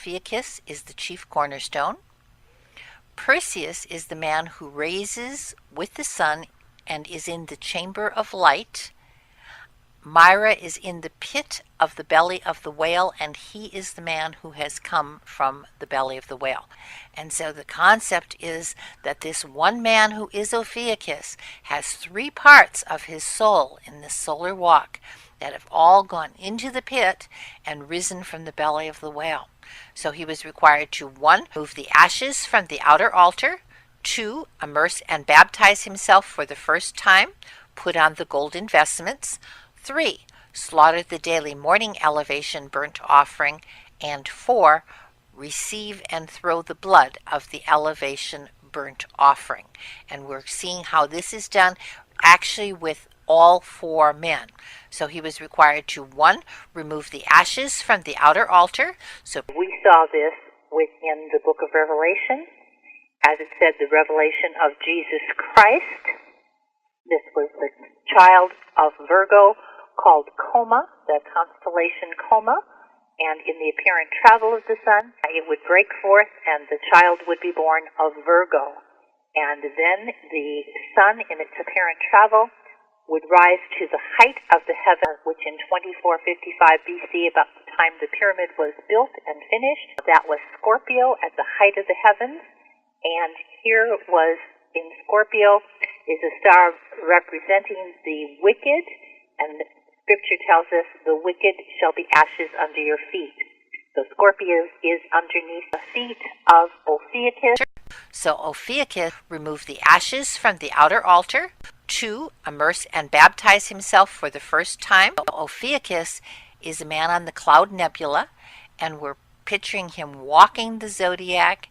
Ophiuchus is the chief cornerstone. Perseus is the man who raises with the sun and is in the chamber of light. Myra is in the pit of the belly of the whale, and he is the man who has come from the belly of the whale. And so the concept is that this one man who is Ophiuchus has three parts of his soul in this solar walk that have all gone into the pit and risen from the belly of the whale. So he was required to 1. Move the ashes from the outer altar, 2. Immerse and baptize himself for the first time, put on the golden vestments, 3. Slaughter the daily morning elevation burnt offering, and 4. Receive and throw the blood of the elevation burnt offering. And we're seeing how this is done actually with all 4 men. So he was required to 1. Remove the ashes from the outer altar. So we saw this within the book of Revelation, as it said, the revelation of Jesus Christ. This was the child of Virgo called Coma, the constellation Coma, and in the apparent travel of the sun, it would break forth and the child would be born of Virgo. And then the sun in its apparent travel would rise to the height of the heaven, which in 2455 BC, about the time the pyramid was built and finished, that was Scorpio at the height of the heavens. And here was in Scorpio is a star representing the wicked, and Scripture tells us the wicked shall be ashes under your feet. So Scorpio is underneath the feet of Ophiuchus. So Ophiuchus removed the ashes from the outer altar. 2. Immerse and baptize himself for the first time. Ophiuchus is a man on the cloud nebula, and we're picturing him walking the zodiac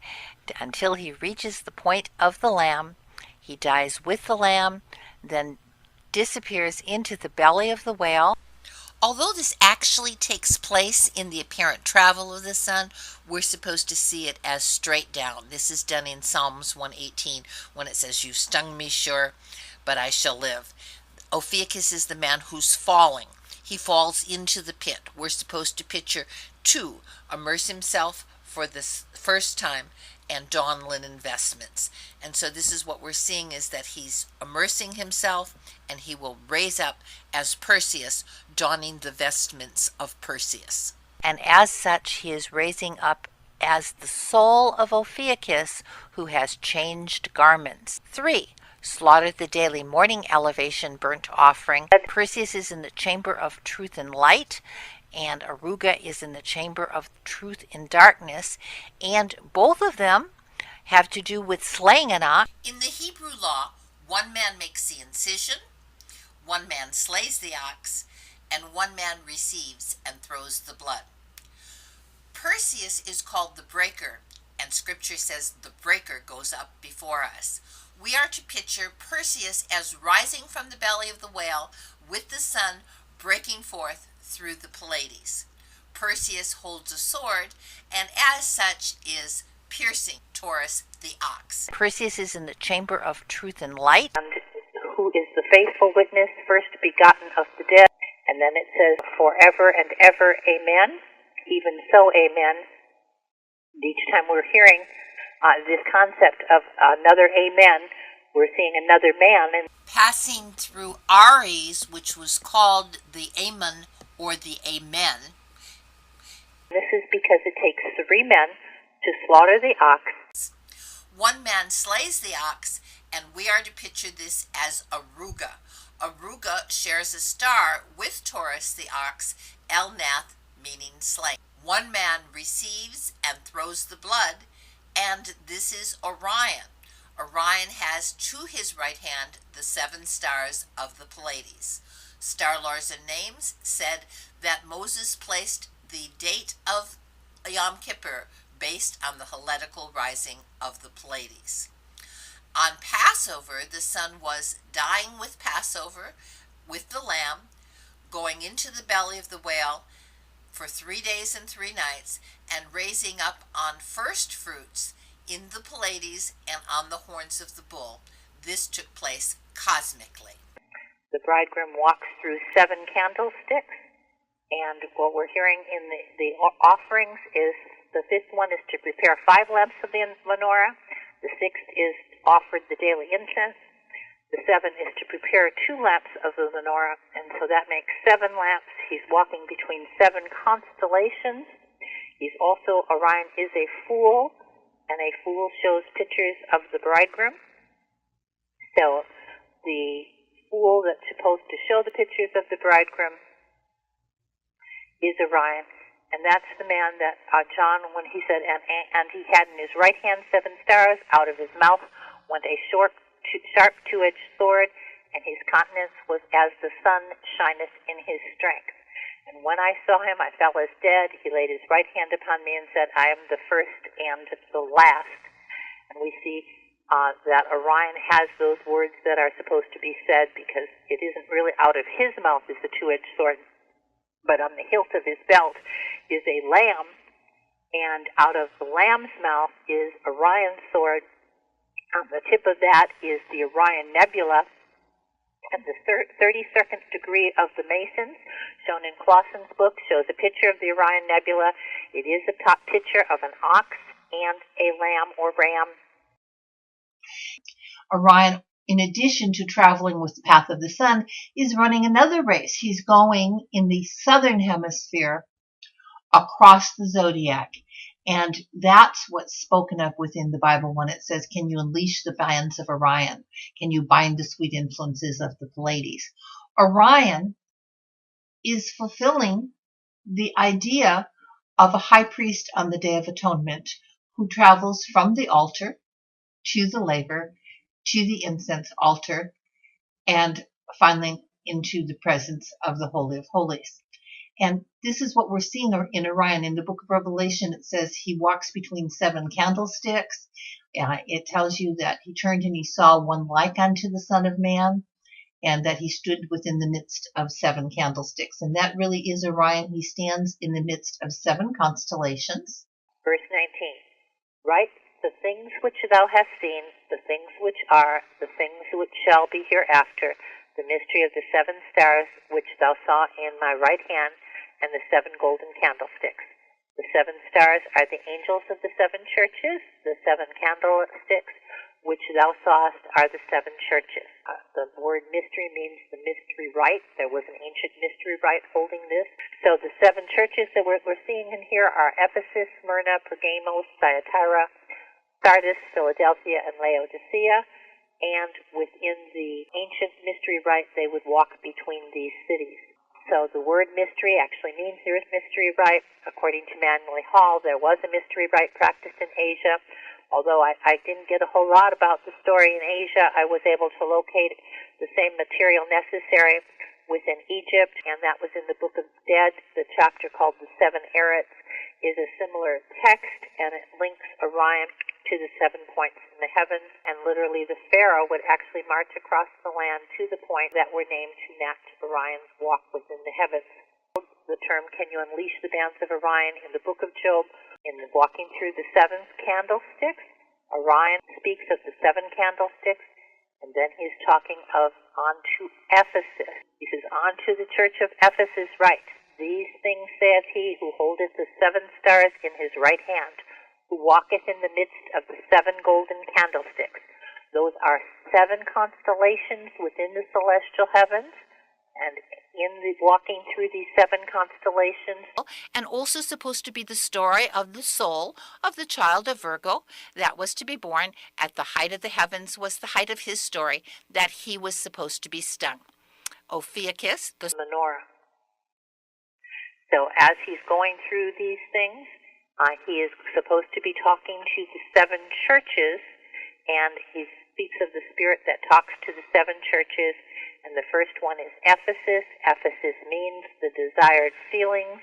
until he reaches the point of the Lamb. He dies with the Lamb, then disappears into the belly of the whale. Although this actually takes place in the apparent travel of the sun, we're supposed to see it as straight down. This is done in Psalms 118 when it says, "You stung me, sure, but I shall live." Ophiuchus is the man who's falling. He falls into the pit. We're supposed to picture 2. Immerse himself for the first time and don linen vestments. And so this is what we're seeing, is that he's immersing himself and he will raise up as Perseus, donning the vestments of Perseus. And as such, he is raising up as the soul of Ophiuchus, who has changed garments. 3. Slaughter the daily morning elevation burnt offering. Perseus is in the chamber of truth and light, and Aruga is in the chamber of truth and darkness, and both of them have to do with slaying an ox. In the Hebrew law, one man makes the incision, one man slays the ox, and one man receives and throws the blood. Perseus is called the breaker, and Scripture says the breaker goes up before us. We are to picture Perseus as rising from the belly of the whale with the sun breaking forth through the Pleiades. Perseus holds a sword, and as such is piercing Taurus the ox. Perseus is in the chamber of truth and light. And who is the faithful witness, first begotten of the dead. And then it says, forever and ever, amen. Even so, amen. Each time we're hearing this concept of another amen, we're seeing another man. And passing through Aries, which was called the Amen or the Amen. This is because it takes 3 men to slaughter the ox. One man slays the ox, and we are to picture this as Aruga. Aruga shares a star with Taurus the ox, Elnath, meaning slay. One man receives and throws the blood, and this is Orion. Orion has to his right hand the 7 stars of the Pleiades. Star Lords and Names said that Moses placed the date of Yom Kippur based on the Hellenical rising of the Pleiades. On Passover, the sun was dying with Passover, with the lamb, going into the belly of the whale for 3 days and 3 nights, and raising up on first fruits in the Pleiades and on the horns of the bull. This took place cosmically. The bridegroom walks through 7 candlesticks, and what we're hearing in the offerings is The fifth one is to prepare 5 lamps of the menorah. The sixth is offered the daily incense. The 7th is to prepare 2 lamps of the menorah, and so that makes 7 lamps. He's walking between 7 constellations. He's also, Orion is a fool, and a fool shows pictures of the bridegroom. So the fool that's supposed to show the pictures of the bridegroom is Orion, and that's the man that John, when he said, and he had in his right hand 7 stars, out of his mouth went a sharp two-edged sword, and his countenance was as the sun shineth in his strength. And when I saw him, I fell as dead. He laid his right hand upon me and said, I am the first and the last. And we see that Orion has those words that are supposed to be said, because it isn't really out of his mouth is the two-edged sword, but on the hilt of his belt is a lamb, and out of the lamb's mouth is Orion's sword. On the tip of that is the Orion Nebula, and the 32nd degree of the Masons, shown in Clausen's book, shows a picture of the Orion Nebula. It is a top picture of an ox and a lamb or ram. Orion, in addition to traveling with the path of the sun, is running another race. He's going in the southern hemisphere across the zodiac. And that's what's spoken of within the Bible when it says, can you unleash the bands of Orion? Can you bind the sweet influences of the Pleiades? Orion is fulfilling the idea of a high priest on the Day of Atonement who travels from the altar to the laver, to the incense altar, and finally into the presence of the Holy of Holies. And this is what we're seeing in Orion. In the book of Revelation, it says he walks between 7 candlesticks. It tells you that he turned and he saw one like unto the Son of Man, and that he stood within the midst of 7 candlesticks. And that really is Orion. He stands in the midst of 7 constellations. Verse 19. Write the things which thou hast seen, the things which are, the things which shall be hereafter, the mystery of the 7 stars which thou saw in my right hand, and the 7 golden candlesticks. The 7 stars are the angels of the 7 churches. The 7 candlesticks which thou sawest are the 7 churches. The word mystery means the mystery rite. There was an ancient mystery rite holding this. So the 7 churches that we're seeing in here are Ephesus, Smyrna, Pergamos, Thyatira, Sardis, Philadelphia, and Laodicea. And within the ancient mystery rite, they would walk between these cities. So the word mystery actually means there is mystery rite. According to Manly Hall, there was a mystery rite practiced in Asia. Although I didn't get a whole lot about the story in Asia, I was able to locate the same material necessary within Egypt, and that was in the Book of Dead. The chapter called The 7 Arits is a similar text, and it links Orion to the 7 points in the heavens, and literally the Pharaoh would actually march across the land to the point that were named to match Orion's walk within the heavens. The term, can you unleash the bands of Orion, in the Book of Job, in the walking through the 7 candlesticks, Orion speaks of the 7 candlesticks, and then he's talking of unto Ephesus. He says, unto the church of Ephesus write, these things saith he who holdeth the 7 stars in his right hand, who walketh in the midst of the 7 golden candlesticks. Those are 7 constellations within the celestial heavens, and in the walking through these 7 constellations. And also supposed to be the story of the soul of the child of Virgo that was to be born at the height of the heavens, was the height of his story, that he was supposed to be stung. Ophiuchus, the menorah. So as he's going through these things, he is supposed to be talking to the 7 churches, and he speaks of the spirit that talks to the 7 churches. And the first one is Ephesus. Ephesus means the desired feelings,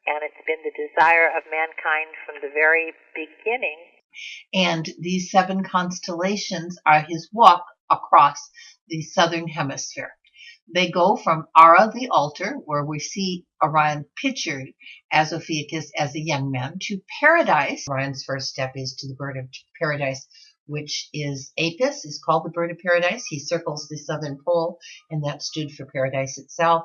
and it's been the desire of mankind from the very beginning. And these 7 constellations are his walk across the southern hemisphere. They go from Ara, the altar, where we see Orion pictured as Ophiuchus as a young man, to paradise. Orion's first step is to the bird of paradise, which is Apis, is called the bird of paradise. He circles the southern pole, and that stood for paradise itself.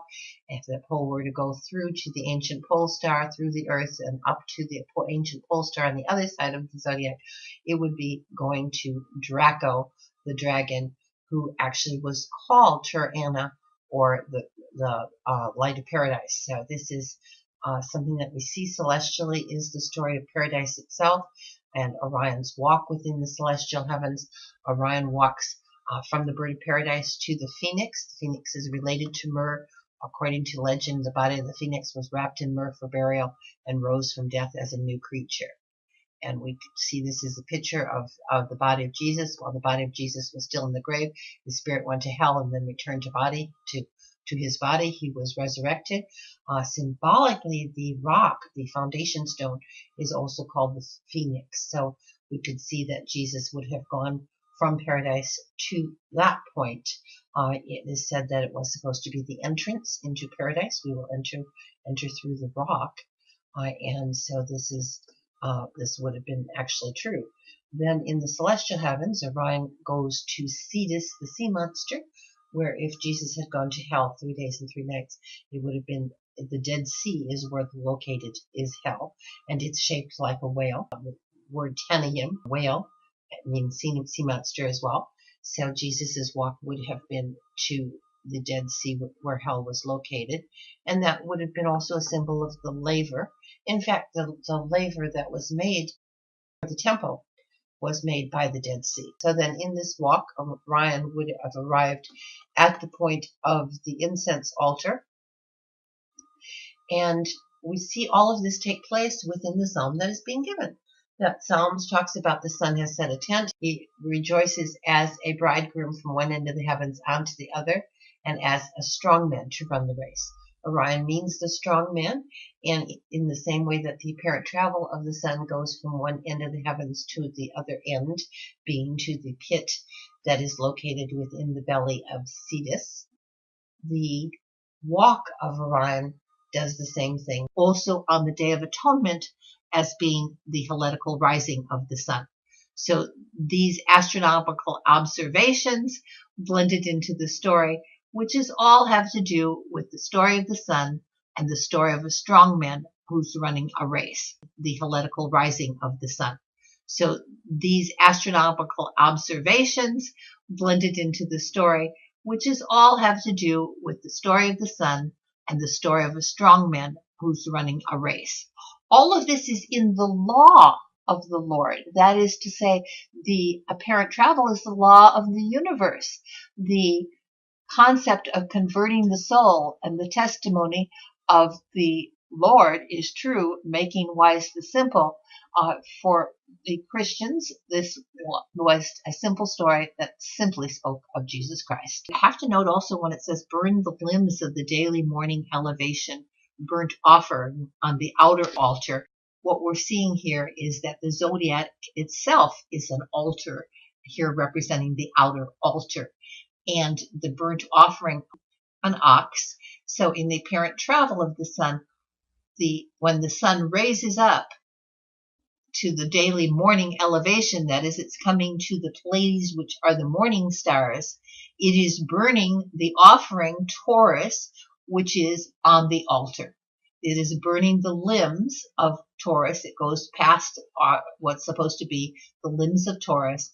If that pole were to go through to the ancient pole star, through the earth, and up to the ancient pole star on the other side of the zodiac, it would be going to Draco, the dragon, who actually was called Tur-Anna, or the light of paradise. So this is something that we see celestially, is the story of paradise itself and Orion's walk within the celestial heavens. Orion walks from the bird of paradise to the phoenix. The phoenix is related to myrrh. According to legend, the body of the phoenix was wrapped in myrrh for burial and rose from death as a new creature. And we see this as a picture of the body of Jesus. While the body of Jesus was still in the grave, his spirit went to hell and then returned to his body. He was resurrected. Symbolically, the rock, the foundation stone, is also called the phoenix. So we could see that Jesus would have gone from paradise to that point. It is said that it was supposed to be the entrance into paradise. We will enter through the rock. And so this would have been actually true. Then in the celestial heavens, Orion goes to Cetus, the sea monster, where if Jesus had gone to hell 3 days and 3 nights, it would have been the Dead Sea is where located is hell, and it's shaped like a whale. The word Tenium, whale, means sea monster as well. So Jesus's walk would have been to the Dead Sea where hell was located, and that would have been also a symbol of the laver. In fact, the laver that was made for the temple was made by the Dead Sea. So then in this walk, Orion would have arrived at the point of the incense altar, and we see all of this take place within the psalm that is being given. That psalm talks about the sun has set a tent. He rejoices as a bridegroom from one end of the heavens onto the other, and as a strong man to run the race. Orion means the strong man, and in the same way that the apparent travel of the sun goes from one end of the heavens to the other end, being to the pit that is located within the belly of Cetus, the walk of Orion does the same thing, also on the Day of Atonement, as being the heletical rising of the sun. So these astronomical observations blended into the story, which is all have to do with the story of the sun and the story of a strong man who's running a race, the heletical rising of the sun. So these astronomical observations blended into the story, which is all have to do with the story of the sun and the story of a strong man who's running a race. All of this is in the law of the Lord. That is to say, the apparent travel is the law of the universe. The concept of converting the soul and the testimony of the Lord is true, making wise the simple. For the Christians, this was a simple story that simply spoke of Jesus Christ. You have to note also when it says burn the limbs of the daily morning elevation, burnt offering on the outer altar, what we're seeing here is that the zodiac itself is an altar, here representing the outer altar, and the burnt offering, an ox. So in the apparent travel of the sun, when the sun raises up to the daily morning elevation, that is, it's coming to the Pleiades, which are the morning stars, it is burning the offering Taurus, which is on the altar. It is burning the limbs of Taurus. It goes past what's supposed to be the limbs of Taurus,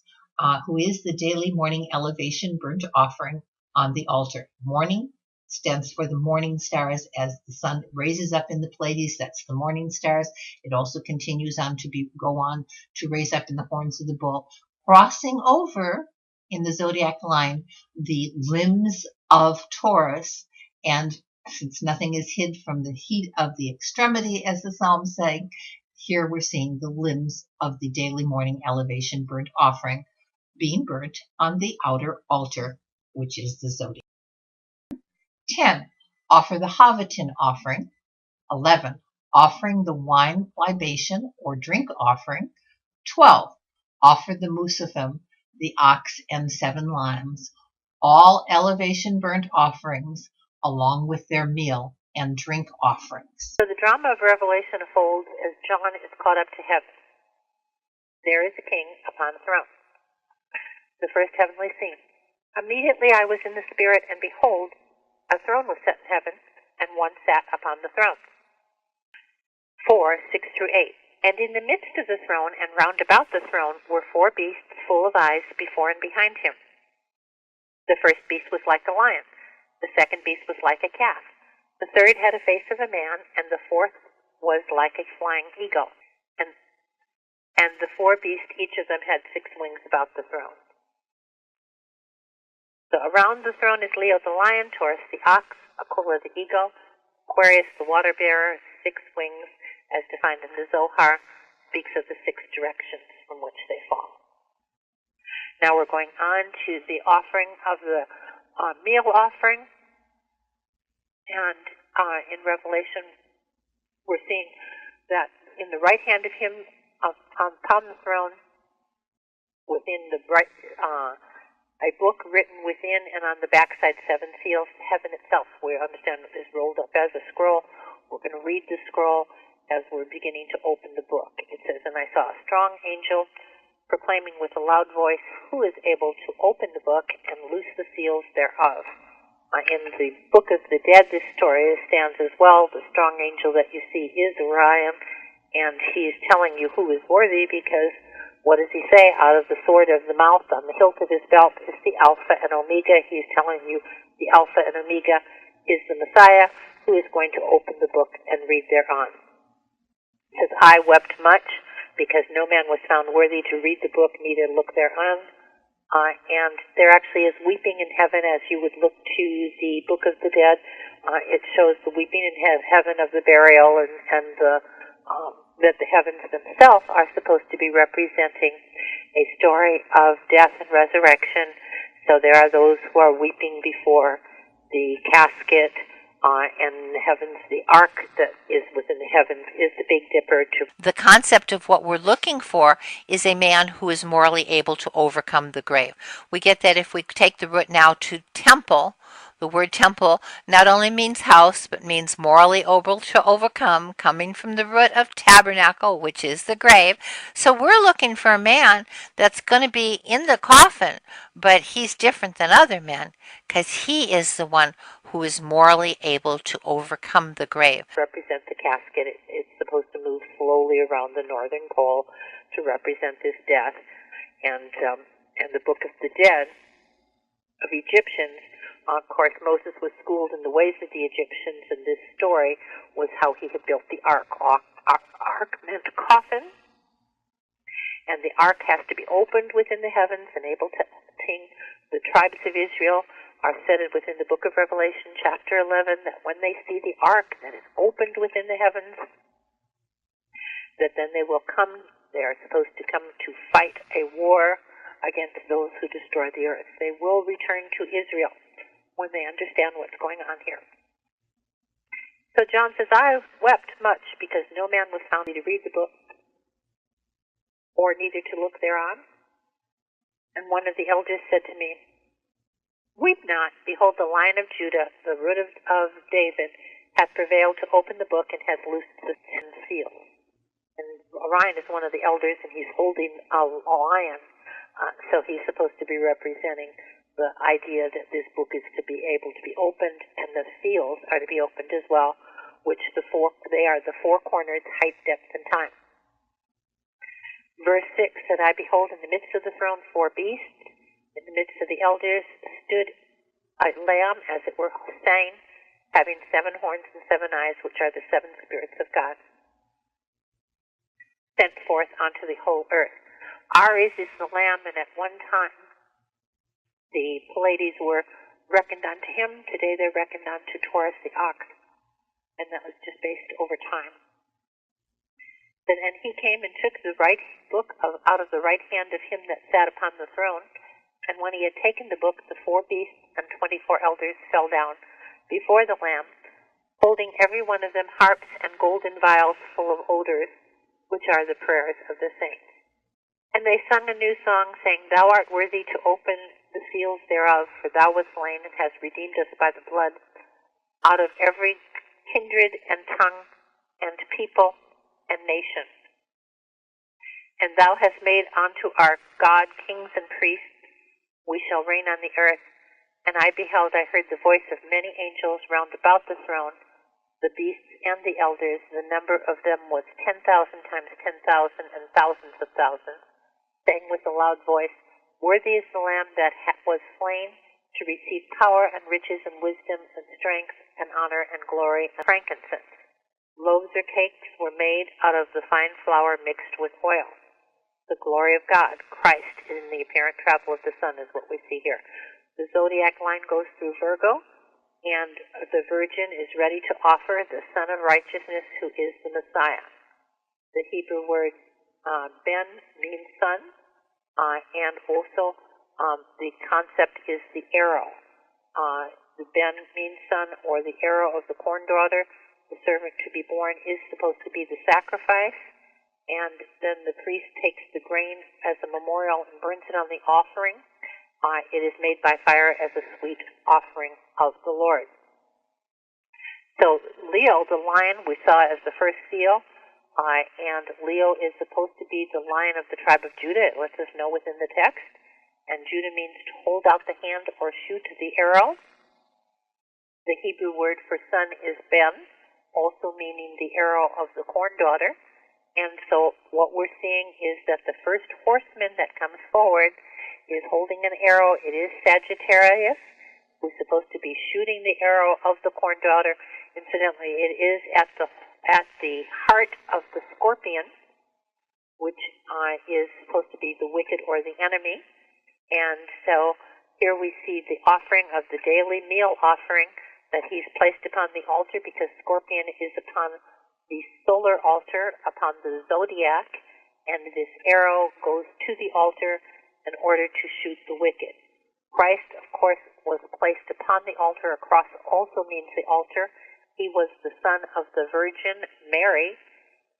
who is the daily morning elevation burnt offering on the altar. Morning stands for the morning stars. As the sun raises up in the Pleiades, that's the morning stars. It also continues on to go on to raise up in the horns of the bull, crossing over in the zodiac line the limbs of Taurus. And since nothing is hid from the heat of the extremity, as the Psalms say, here we're seeing the limbs of the daily morning elevation burnt offering being burnt on the outer altar, which is the zodiac. 10. Offer the Havatin offering. 11. Offering the wine libation or drink offering. 12. Offer the Musaphim, the ox and 7 lambs, all elevation burnt offerings, along with their meal and drink offerings. So the drama of Revelation unfolds as John is caught up to heaven. There is a king upon a throne. The first heavenly scene. Immediately I was in the Spirit, and behold, a throne was set in heaven, and one sat upon the throne. 4:6-8. And in the midst of the throne and round about the throne were four beasts full of eyes before and behind him. The first beast was like a lion. The second beast was like a calf. The third had a face of a man, and the fourth was like a flying eagle. And the four beasts, each of them had 6 wings about the throne. So around the throne is Leo the lion, Taurus the ox, Aquila the eagle, Aquarius the water bearer, 6 wings, as defined in the Zohar, speaks of the 6 directions from which they fall. Now we're going on to the offering of the meal offering. And in Revelation, we're seeing that in the right hand of him, upon the throne, within the a book written within, and on the backside 7 seals. Heaven itself, we understand, is rolled up as a scroll. We're going to read the scroll as we're beginning to open the book. It says, "And I saw a strong angel proclaiming with a loud voice, who is able to open the book and loose the seals thereof?" In the Book of the Dead, this story stands as well. The strong angel that you see is Orion, and he's telling you who is worthy, because what does he say? Out of the sword of the mouth on the hilt of his belt is the Alpha and Omega. He's telling you the Alpha and Omega is the Messiah, who is going to open the book and read thereon. It says, "I wept much, because no man was found worthy to read the book, neither look thereon." And there actually is weeping in heaven, as you would look to the Book of the Dead. It shows the weeping in heaven of the burial, and that the heavens themselves are supposed to be representing a story of death and resurrection. So there are those who are weeping before the casket, and in the heavens, the ark that is within the heavens is the Big Dipper. The concept of what we're looking for is a man who is morally able to overcome the grave. We get that if we take the root now to temple. The word temple not only means house, but means morally able to overcome, coming from the root of tabernacle, which is the grave. So we're looking for a man that's going to be in the coffin, but he's different than other men, because he is the one who is morally able to overcome the grave. Represent the casket. It's supposed to move slowly around the northern pole to represent this death. And the Book of the Dead of Egyptians, of course, Moses was schooled in the ways of the Egyptians, and this story was how he had built the ark. Ark meant coffin, and the ark has to be opened within the heavens and able to contain the tribes of Israel. Are said within the Book of Revelation, chapter 11, that when they see the ark that is opened within the heavens, that then they will come. They are supposed to come to fight a war against those who destroy the earth. They will return to Israel when they understand what's going on here. So John says, "I wept much, because no man was found to read the book, or neither to look thereon. And one of the elders said to me, Weep not, behold, the Lion of Judah, the root of David, hath prevailed to open the book, and hath loosed the 10 seals." And Orion is one of the elders, and he's holding a lion, so he's supposed to be representing the idea that this book is to be able to be opened, and the seals are to be opened as well, which they are the 4 corners, height, depth, and time. Verse 6 said, "I behold in the midst of the throne 4 beasts. In the midst of the elders stood a lamb, as it were slain, having 7 horns and 7 eyes, which are the 7 spirits of God, sent forth onto the whole earth." Aries is the lamb, and at one time the Pleiades were reckoned unto him. Today they're reckoned unto Taurus the ox, and that was just based over time. And he came and took the right book out of the right hand of him that sat upon the throne. And when he had taken the book, the 4 beasts and 24 elders fell down before the Lamb, holding every one of them harps and golden vials full of odors, which are the prayers of the saints. And they sung a new song, saying, "Thou art worthy to open the seals thereof, for thou wast slain and hast redeemed us by the blood out of every kindred and tongue and people and nation. And thou hast made unto our God kings and priests, We shall reign on the earth. And I beheld, I heard the voice of many angels round about the throne, the beasts and the elders. The number of them was 10,000 times 10,000 and thousands of thousands, saying with a loud voice, Worthy is the Lamb that was slain to receive power and riches and wisdom and strength and honor and glory and frankincense. Loaves or cakes were made out of the fine flour mixed with oil. The glory of God, Christ, in the apparent travel of the sun is what we see here. The zodiac line goes through Virgo, and the Virgin is ready to offer the Son of Righteousness, who is the Messiah. The Hebrew word ben means son, and also the concept is the arrow. The ben means son, or the arrow of the corn daughter. The servant to be born is supposed to be the sacrifice, and then the priest takes the grain as a memorial and burns it on the offering. It is made by fire as a sweet offering of the Lord. So Leo, the lion, we saw as the first seal, and Leo is supposed to be the lion of the tribe of Judah. It lets us know within the text. And Judah means to hold out the hand or shoot the arrow. The Hebrew word for son is ben, also meaning the arrow of the corn daughter. And so what we're seeing is that the first horseman that comes forward is holding an arrow. It is Sagittarius, who's supposed to be shooting the arrow of the corn daughter. Incidentally, it is at the heart of the scorpion, which is supposed to be the wicked or the enemy. And so here we see the offering of the daily meal offering that he's placed upon the altar, because scorpion is upon the solar altar, upon the zodiac, and this arrow goes to the altar in order to shoot the wicked. Christ, of course, was placed upon the altar. A cross also means the altar. He was the son of the Virgin Mary,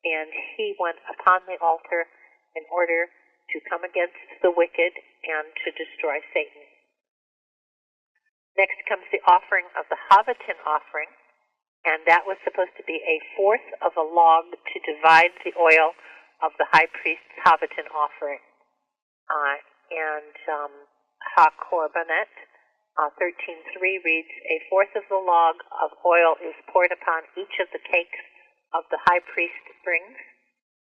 and he went upon the altar in order to come against the wicked and to destroy Satan. Next comes the offering of the Havatin offering, and that was supposed to be a fourth of a log to divide the oil of the high priest's Havatin offering. HaKorbanet 13:3 reads, A fourth of the log of oil is poured upon each of the cakes of the high priest brings.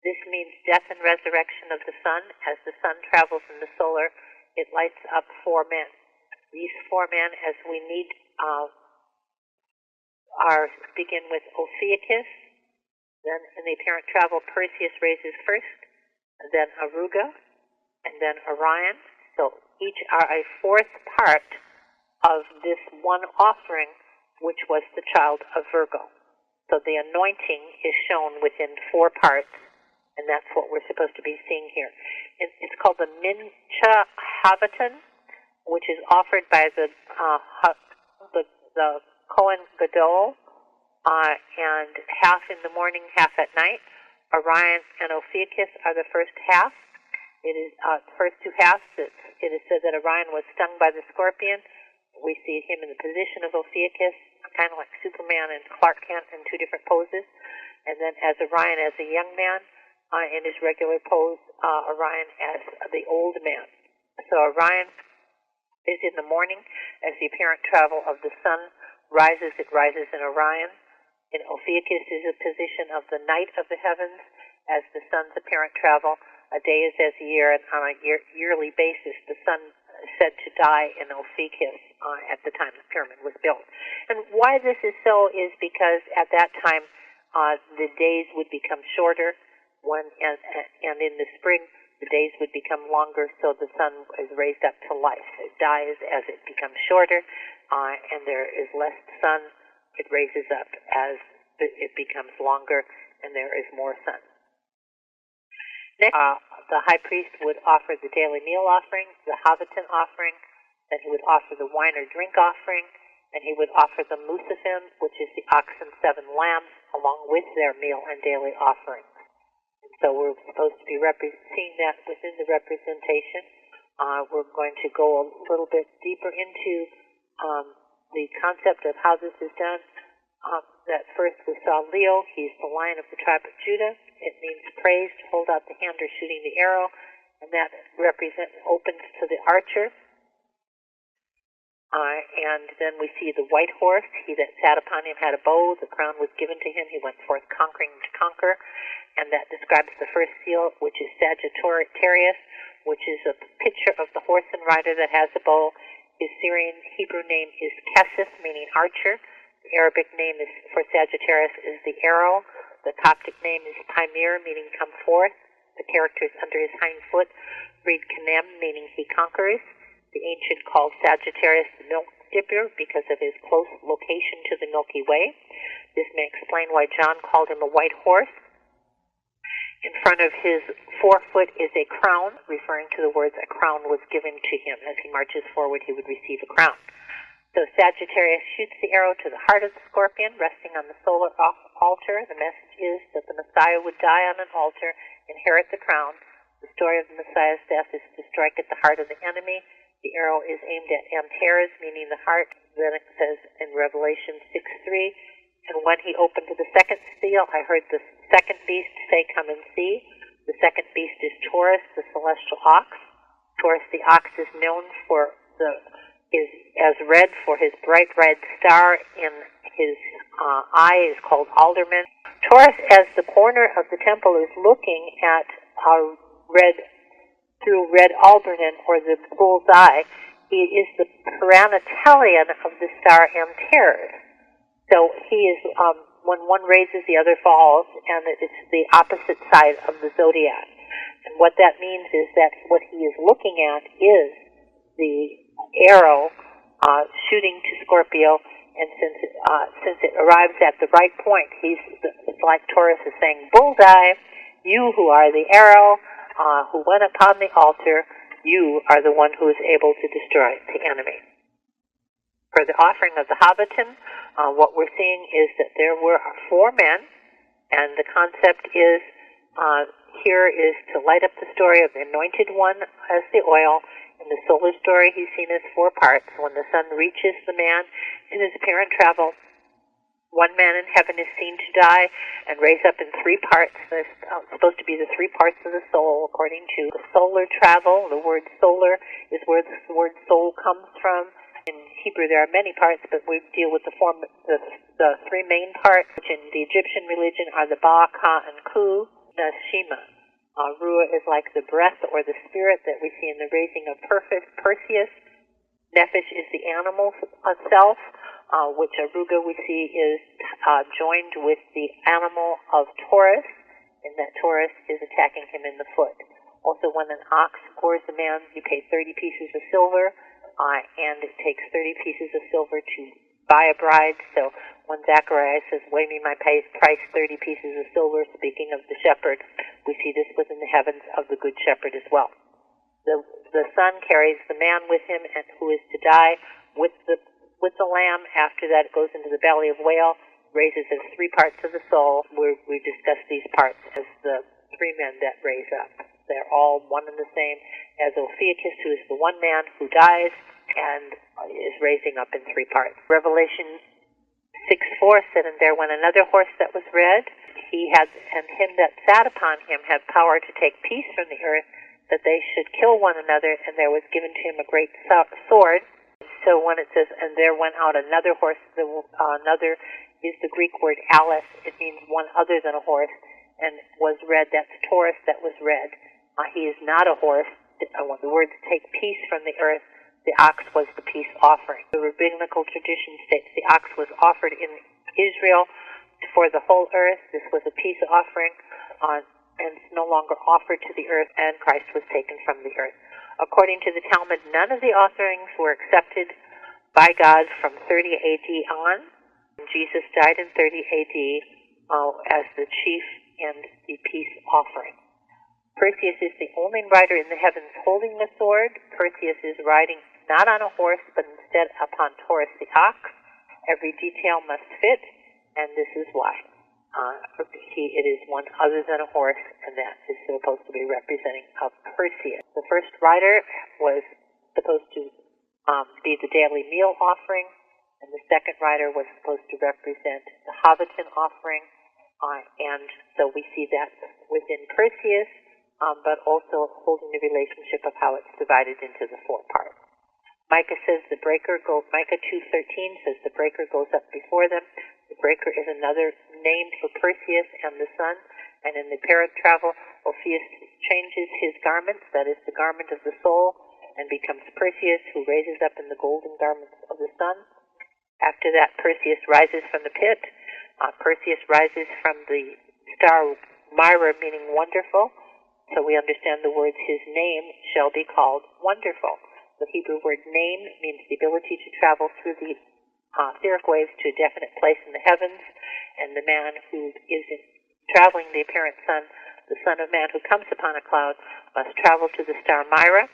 This means death and resurrection of the sun. As the sun travels in the solar, it lights up 4 men. These 4 men, as we need, begin with Ophiuchus. Then in the apparent travel, Perseus raises first, and then Aruga, and then Orion. So each are a fourth part of this one offering, which was the child of Virgo. So the anointing is shown within 4 parts, and that's what we're supposed to be seeing here. It's called the Mincha Havaton, which is offered by the Kohen Gadol, and half in the morning, half at night. Orion and Ophiuchus are the first half. It is first 2 halves. It is said that Orion was stung by the scorpion. We see him in the position of Ophiuchus, kind of like Superman and Clark Kent in 2 different poses. And then as Orion as a young man, in his regular pose, Orion as the old man. So Orion is in the morning. As the apparent travel of the sun rises, it rises in Orion. In Ophiuchus is a position of the night of the heavens. As the sun's apparent travel, a day is as a year, and on a yearly basis, the sun is said to die in Ophiuchus at the time the pyramid was built. And why this is so is because at that time, the days would become shorter, and in the spring, the days would become longer, so the sun is raised up to life. It dies as it becomes shorter, and there is less sun. It raises up as it becomes longer, and there is more sun. Next, the high priest would offer the daily meal offering, the Havatin offering, then he would offer the wine or drink offering, and he would offer the Musafim, which is the oxen 7 lambs, along with their meal and daily offerings. And so we're supposed to be seeing that within the representation. We're going to go a little bit deeper into the concept of how this is done. That first we saw Leo. He's the lion of the tribe of Judah. It means praise, to hold out the hand or shooting the arrow, and that opens to the archer. And then we see the white horse. He that sat upon him had a bow. The crown was given to him. He went forth conquering to conquer. And that describes the first seal, which is Sagittarius, which is a picture of the horse and rider that has a bow. His Syrian Hebrew name is Kesef, meaning archer. The Arabic name is for Sagittarius is the arrow. The Coptic name is Pymir, meaning come forth. The characters under his hind foot read Kanem, meaning he conquers. The ancient called Sagittarius the milk dipper because of his close location to the Milky Way. This may explain why John called him a white horse. In front of his forefoot is a crown, referring to the words a crown was given to him. As he marches forward, he would receive a crown. So Sagittarius shoots the arrow to the heart of the scorpion, resting on the solar altar. The message is that the Messiah would die on an altar, inherit the crown. The story of the Messiah's death is to strike at the heart of the enemy. The arrow is aimed at Antares, meaning the heart. Then it says in Revelation 6:3, and when he opened the second seal, I heard the second beast say, come and see. The second beast is Taurus, the celestial ox. Taurus the ox is known as red for his bright red star in his eye is called alderman. Taurus, as the corner of the temple is looking at through red alderman, or the bull's eye, he is the paranatelion of the star Antares. So he is, when one raises, the other falls, and it's the opposite side of the zodiac. And what that means is that what he is looking at is the arrow shooting to Scorpio, and since it arrives at the right point, it's like Taurus is saying, bullseye, you who are the arrow, who went upon the altar, you are the one who is able to destroy the enemy. For the offering of the Havatim, what we're seeing is that there were 4 men, and the concept is here is to light up the story of the anointed one as the oil. In the solar story, he's seen as 4 parts. When the sun reaches the man in his apparent travel, one man in heaven is seen to die and raise up in 3 parts. There's supposed to be the 3 parts of the soul, according to the solar travel. The word solar is where the word soul comes from. In Hebrew, there are many parts, but we deal with the 3 main parts, which in the Egyptian religion are the Ba, Ka, and Ku, Nashima. Ruah is like the breath or the spirit that we see in the raising of Perseus. Nephesh is the animal self, which Aruga we see is joined with the animal of Taurus, and that Taurus is attacking him in the foot. Also, when an ox gores a man, you pay 30 pieces of silver, and it takes 30 pieces of silver to buy a bride. So when Zechariah says, weigh me my price, 30 pieces of silver, speaking of the shepherd, we see this within the heavens of the good shepherd as well. The son carries the man with him, and who is to die with the lamb. After that, it goes into the belly of whale, raises as 3 parts of the soul. We discuss these parts as the 3 men that raise up. They're all one and the same, as Ophiuchus, who is the one man who dies and is raising up in 3 parts. Revelation 6:4 said, and there went another horse that was red. He had, and him that sat upon him had power to take peace from the earth, that they should kill one another, and there was given to him a great sword. So when it says, and there went out another horse, another is the Greek word aleph. It means one other than a horse, and was red. That's Taurus that was red. He is not a horse. The words take peace from the earth. The ox was the peace offering. The rabbinical tradition states the ox was offered in Israel for the whole earth. This was a peace offering, and it's no longer offered to the earth, and Christ was taken from the earth. According to the Talmud, none of the offerings were accepted by God from 30 AD on. Jesus died in 30 AD as the chief and the peace offering. Perseus is the only rider in the heavens holding the sword. Perseus is riding not on a horse, but instead upon Taurus the ox. Every detail must fit, and this is why. It is one other than a horse, and that is supposed to be representing of Perseus. The first rider was supposed to be the daily meal offering, and the second rider was supposed to represent the Havatim offering, and so we see that within Perseus, but also holding the relationship of how it's divided into the 4 parts. Micah 2:13 says the breaker goes up before them. The breaker is another name for Perseus and the sun. And in the apparent travel, Orpheus changes his garments, that is the garment of the soul, and becomes Perseus, who raises up in the golden garments of the sun. After that, Perseus rises from the pit. Perseus rises from the star Myra, meaning wonderful. So we understand the words, his name shall be called wonderful. The Hebrew word name means the ability to travel through the etheric waves to a definite place in the heavens. And the man who is traveling the apparent sun, the Son of Man who comes upon a cloud, must travel to the star Myra.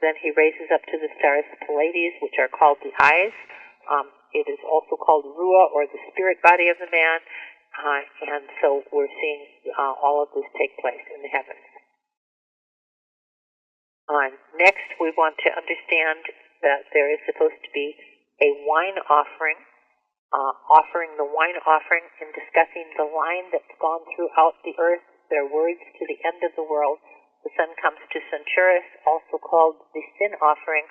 Then he raises up to the stars Pleiades, which are called the eyes. It is also called Ruah, or the spirit body of the man. And so we're seeing all of this take place in the heavens. Next, we want to understand that there is supposed to be a wine offering, offering the wine offering and discussing the line that's gone throughout the earth, their words to the end of the world. The sun comes to Centaurus, also called the sin offering,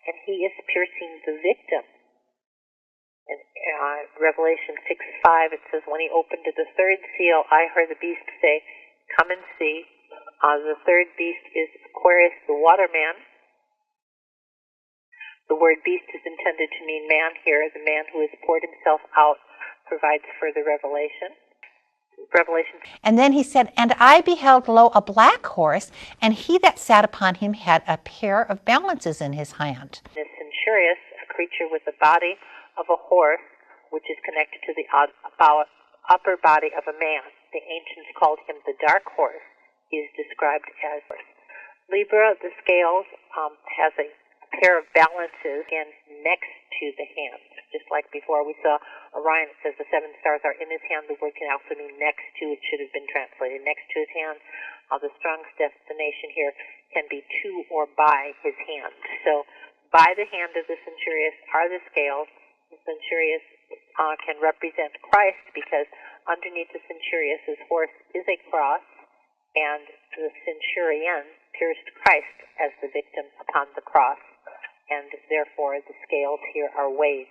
and he is piercing the victim. In Revelation 6:5, it says, when he opened the third seal, I heard the beast say, come and see. The third beast is Aquarius, the waterman. The word beast is intended to mean man here. The man who has poured himself out provides further revelation. And then he said, and I beheld, lo, a black horse, and he that sat upon him had a pair of balances in his hand. The Centaurus, a creature with the body of a horse, which is connected to the upper body of a man. The ancients called him the dark horse. He is described as Libra. The scales has a pair of balances again next to the hand. Just like before we saw Orion, it says the 7 stars are in his hand. The word can also mean next to. It should have been translated next to his hand. The Strong's definition here can be to or by his hand. So by the hand of the Centaurus are the scales. The Centaurus can represent Christ because underneath the Centaurus' horse is a cross, and the centurion pierced Christ as the victim upon the cross, and therefore the scales here are weighed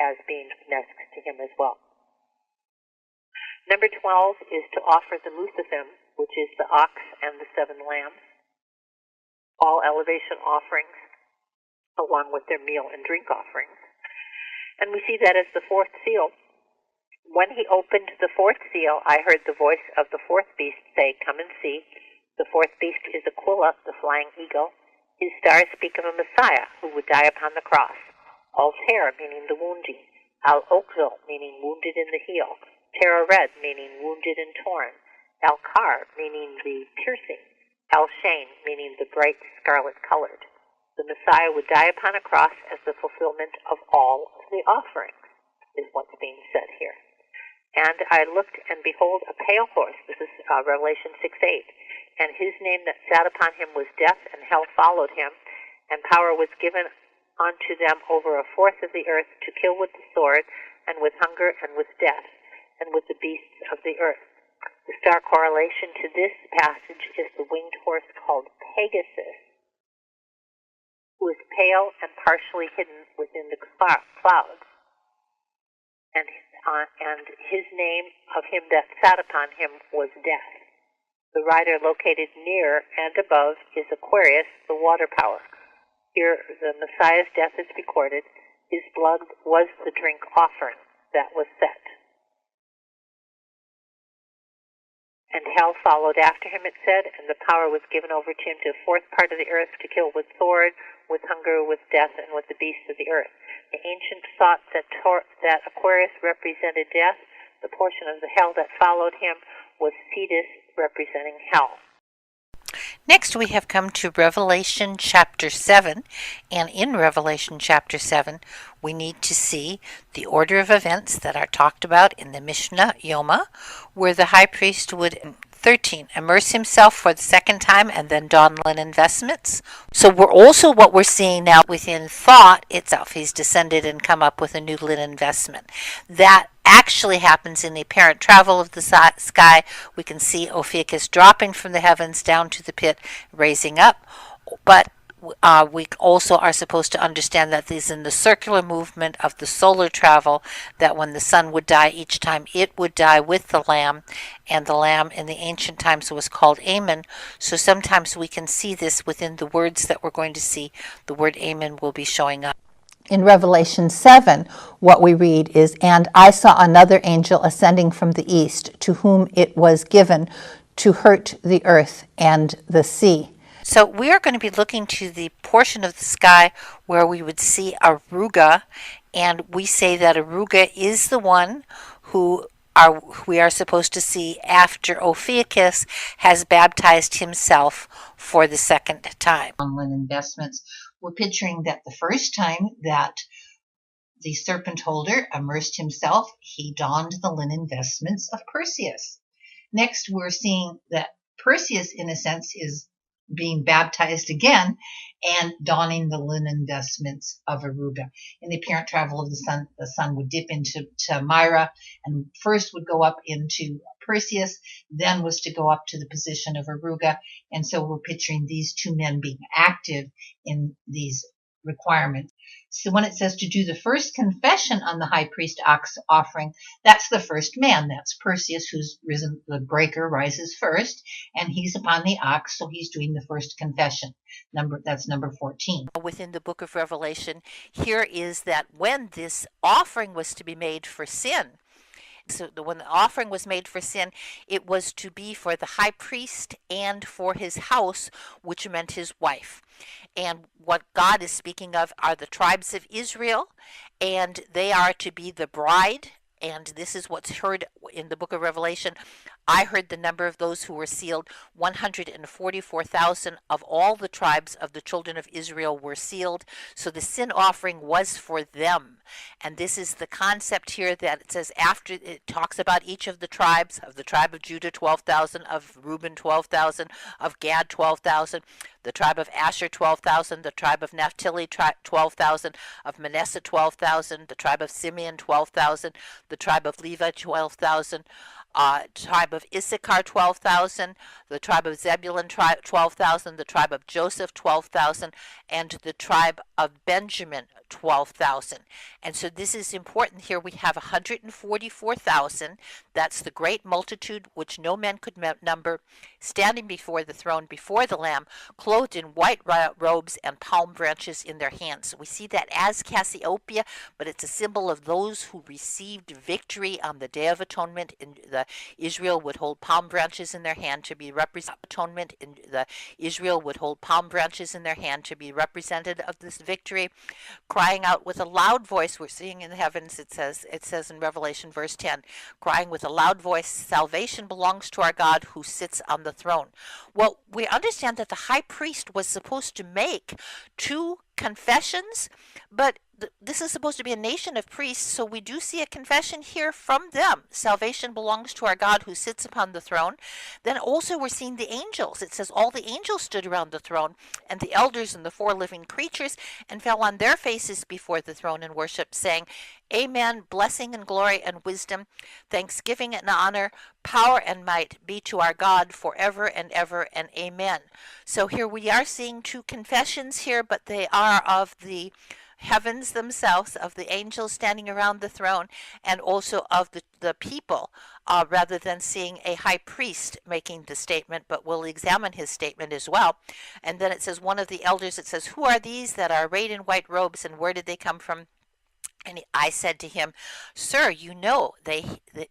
as being next to him as well. Number 12 is to offer the Lucifer, which is the ox and the 7 lambs, all elevation offerings, along with their meal and drink offerings. And we see that as the 4th seal. When he opened the 4th seal, I heard the voice of the 4th beast say, come and see. The 4th beast is Aquila, the flying eagle. His stars speak of a Messiah who would die upon the cross. Altair, meaning the wounding. Al-Okzal, meaning wounded in the heel. Terared, meaning wounded and torn. Al-Kar, meaning the piercing. Al-Shain, meaning the bright scarlet-colored. The Messiah would die upon a cross as the fulfillment of all of the offerings, is what's being said here. And I looked, and behold, a pale horse. This is Revelation 6:8. And his name that sat upon him was Death, and hell followed him. And power was given unto them over 1/4 of the earth to kill with the sword, and with hunger, and with death, and with the beasts of the earth. The star correlation to this passage is the winged horse called Pegasus, who is pale and partially hidden within the clouds. And his name of him that sat upon him was Death. The rider located near and above is Aquarius, the water power. Here the Messiah's death is recorded. His blood was the drink offering that was set. And hell followed after him, it said, and the power was given over to him to the 4th part of the earth to kill with sword, with hunger, with death, and with the beasts of the earth. The ancients thought that Aquarius represented death. The portion of the hell that followed him was Cetus, representing hell. Next, we have come to Revelation chapter 7, and in Revelation chapter 7, we need to see the order of events that are talked about in the Mishnah Yoma, where the high priest would 13. Immerse himself for the 2nd time and then don linen vestments. So what we're seeing now within thought itself. He's descended and come up with a new linen vestment. That actually happens in the apparent travel of the sky. We can see Ophiuchus dropping from the heavens down to the pit, raising up. But we also are supposed to understand that this is in the circular movement of the solar travel, that when the sun would die each time, it would die with the lamb, and the lamb in the ancient times was called Amen. So sometimes we can see this within the words that we're going to see. The word Amen will be showing up. In Revelation 7, what we read is, "And I saw another angel ascending from the east, to whom it was given to hurt the earth and the sea." So we are going to be looking to the portion of the sky where we would see Aruga, and we say that Aruga is the one who we are supposed to see after Ophiuchus has baptized himself for the second time. On linen vestments, we're picturing that the first time that the serpent holder immersed himself, he donned the linen vestments of Perseus. Next, we're seeing that Perseus, in a sense, is being baptized again and donning the linen vestments of Aruga. In the apparent travel of the sun would dip into Myra and first would go up into Perseus, then was to go up to the position of Aruga. And so we're picturing these two men being active in these requirements. So when it says to do the first confession on the high priest ox offering, that's the first man. That's Perseus, who's risen. The breaker rises first, and he's upon the ox, so he's doing the first confession. That's number 14. Within the book of Revelation, here is that when this offering was to be made for sin, so when the offering was made for sin, it was to be for the high priest and for his house, which meant his wife. And what God is speaking of are the tribes of Israel, and they are to be the bride. And this is what's heard in the book of Revelation. I heard the number of those who were sealed. 144,000 of all the tribes of the children of Israel were sealed. So the sin offering was for them. And this is the concept here that it says after it talks about each of the tribes, of the tribe of Judah 12,000, of Reuben 12,000, of Gad 12,000, the tribe of Asher 12,000, the tribe of Naphtali 12,000, of Manasseh 12,000, the tribe of Simeon 12,000, the tribe of Levi 12,000, tribe of Issachar 12,000, the tribe of Zebulun 12,000, the tribe of Joseph 12,000, and the tribe of Benjamin 12,000. And so this is important here. We have 144,000. That's the great multitude which no man could number, standing before the throne, before the Lamb, clothed in white robes and palm branches in their hands. We see that as Cassiopeia, but it's a symbol of those who received victory on the Day of Atonement. Israel would hold palm branches in their hand to be atonement. Israel would hold palm branches in their hand to be represented of this victory, crying out with a loud voice. We're seeing in the heavens, it says in Revelation verse 10, crying with a loud voice, "Salvation belongs to our God who sits on the throne." Well, we understand that the high priest was supposed to make 2 confessions, but this is supposed to be a nation of priests, so we do see a confession here from them. Salvation belongs to our God who sits upon the throne. Then also we're seeing the angels. It says all the angels stood around the throne, and the elders and the 4 living creatures, and fell on their faces before the throne and worshiped, saying, "Amen, blessing and glory and wisdom, thanksgiving and honor, power and might be to our God forever and ever, and amen." So here we are seeing 2 confessions here, but they are of the heavens themselves, of the angels standing around the throne, and also of the people, rather than seeing a high priest making the statement, but we'll examine his statement as well. And then it says, one of the elders, it says, "Who are these that are arrayed in white robes, and where did they come from?" And I said to him, "Sir, you know."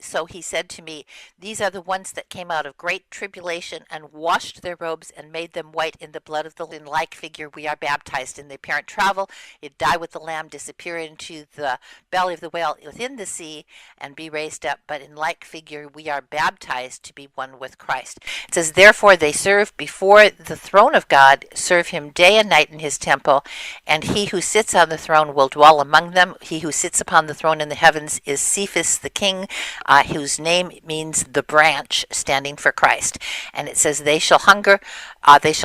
So he said to me, "These are the ones that came out of great tribulation and washed their robes and made them white in the blood of the Lamb." In like figure, we are baptized in the apparent travel. It die with the Lamb, disappear into the belly of the whale within the sea, and be raised up. But in like figure, we are baptized to be one with Christ. It says, "Therefore they serve before the throne of God, serve him day and night in his temple, and he who sits on the throne will dwell among them. He he who sits upon the throne in the heavens is Cephas the king, whose name means the branch, standing for Christ. And it says, they shall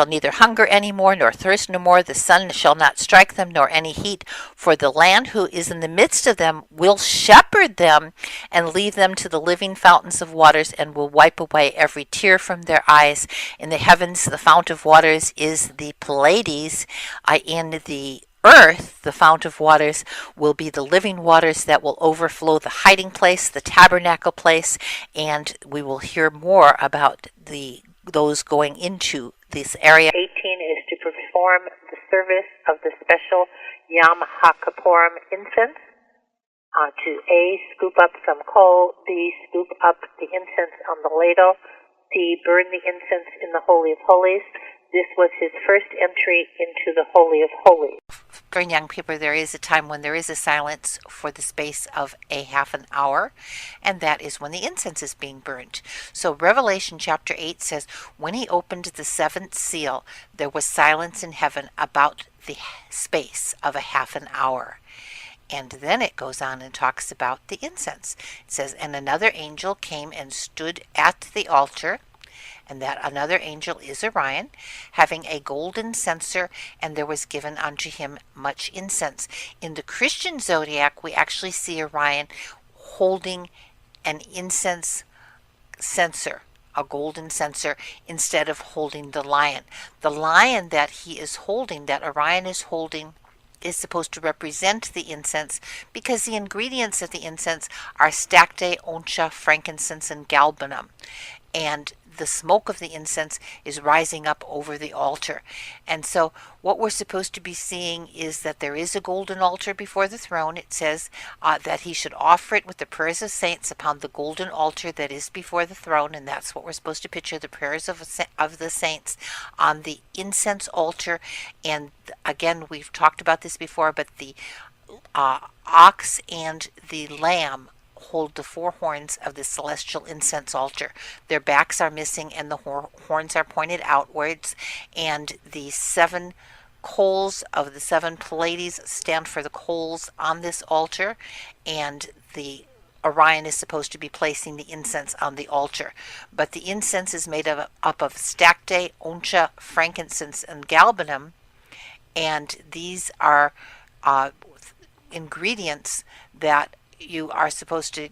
neither hunger any more, nor thirst no more. The sun shall not strike them, nor any heat. For the land who is in the midst of them will shepherd them, and lead them to the living fountains of waters, and will wipe away every tear from their eyes. In the heavens, the fount of waters is the Pleiades. In the earth, the fount of waters will be the living waters that will overflow the hiding place, the tabernacle place, and we will hear more about those going into this area. 18 is to perform the service of the special Yom HaKippurim incense. To A, scoop up some coal. B, scoop up the incense on the ladle. C, burn the incense in the Holy of Holies. This was his first entry into the Holy of Holies. For young people, there is a time when there is a silence for the space of a half an hour, and that is when the incense is being burnt. So Revelation chapter 8 says, when he opened the seventh seal, there was silence in heaven about the space of a half an hour. And then it goes on and talks about the incense. It says, and another angel came and stood at the altar, and that another angel is Orion, having a golden censer, and there was given unto him much incense. In the Christian zodiac, we actually see Orion holding an incense censer, a golden censer, instead of holding the lion. The lion that he is holding, that Orion is holding, is supposed to represent the incense, because the ingredients of the incense are stacte, oncha, frankincense, and galbanum. And the smoke of the incense is rising up over the altar. And so what we're supposed to be seeing is that there is a golden altar before the throne. It says that he should offer it with the prayers of saints upon the golden altar that is before the throne, and that's what we're supposed to picture, the prayers of the saints on the incense altar. And again, we've talked about this before, but the ox and the lamb hold the four horns of the celestial incense altar. Their backs are missing and the horns are pointed outwards, and the seven coals of the seven Pleiades stand for the coals on this altar, and the Orion is supposed to be placing the incense on the altar. But the incense is made up of stacte, oncha, frankincense, and galbanum, and these are ingredients that you are supposed to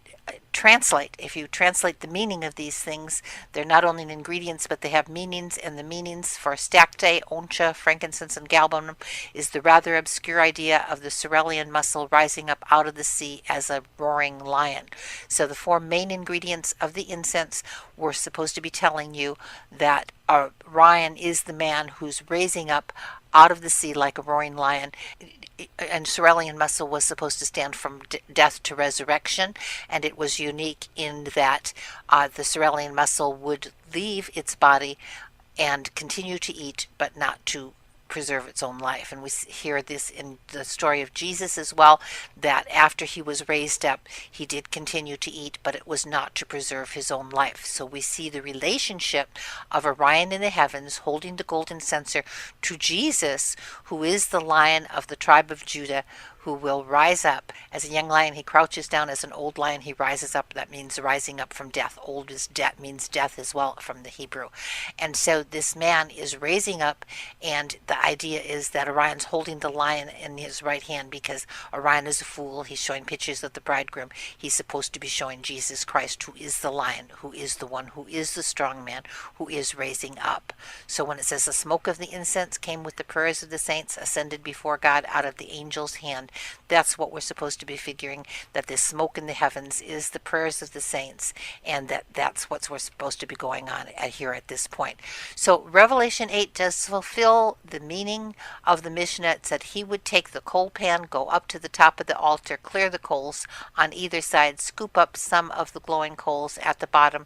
translate. If you translate the meaning of these things, they're not only ingredients, but they have meanings, and the meanings for stacte, oncha, frankincense, and galbanum is the rather obscure idea of the cerulean muscle rising up out of the sea as a roaring lion. So the four main ingredients of the incense were supposed to be telling you that Orion is the man who's raising up out of the sea like a roaring lion. And cerulean muscle was supposed to stand from death to resurrection, and it was unique in that the cerulean muscle would leave its body and continue to eat, but not to preserve its own life. And we hear this in the story of Jesus as well, that after he was raised up, he did continue to eat, but it was not to preserve his own life. So we see the relationship of Orion in the heavens holding the golden censer to Jesus, who is the Lion of the tribe of Judah, who will rise up. As a young lion, he crouches down. As an old lion, he rises up. That means rising up from death. Old is death, means death as well from the Hebrew. And so this man is raising up, and the idea is that Orion's holding the lion in his right hand, because Orion is a fool. He's showing pictures of the bridegroom. He's supposed to be showing Jesus Christ, who is the lion, who is the one, who is the strong man, who is raising up. So when it says the smoke of the incense came with the prayers of the saints, ascended before God out of the angel's hand, that's what we're supposed to be figuring, that this smoke in the heavens is the prayers of the saints, and that's what we're supposed to be going on here at this point. So Revelation 8 does fulfill the meaning of the Mishnah. It said he would take the coal pan, go up to the top of the altar, clear the coals on either side, scoop up some of the glowing coals at the bottom,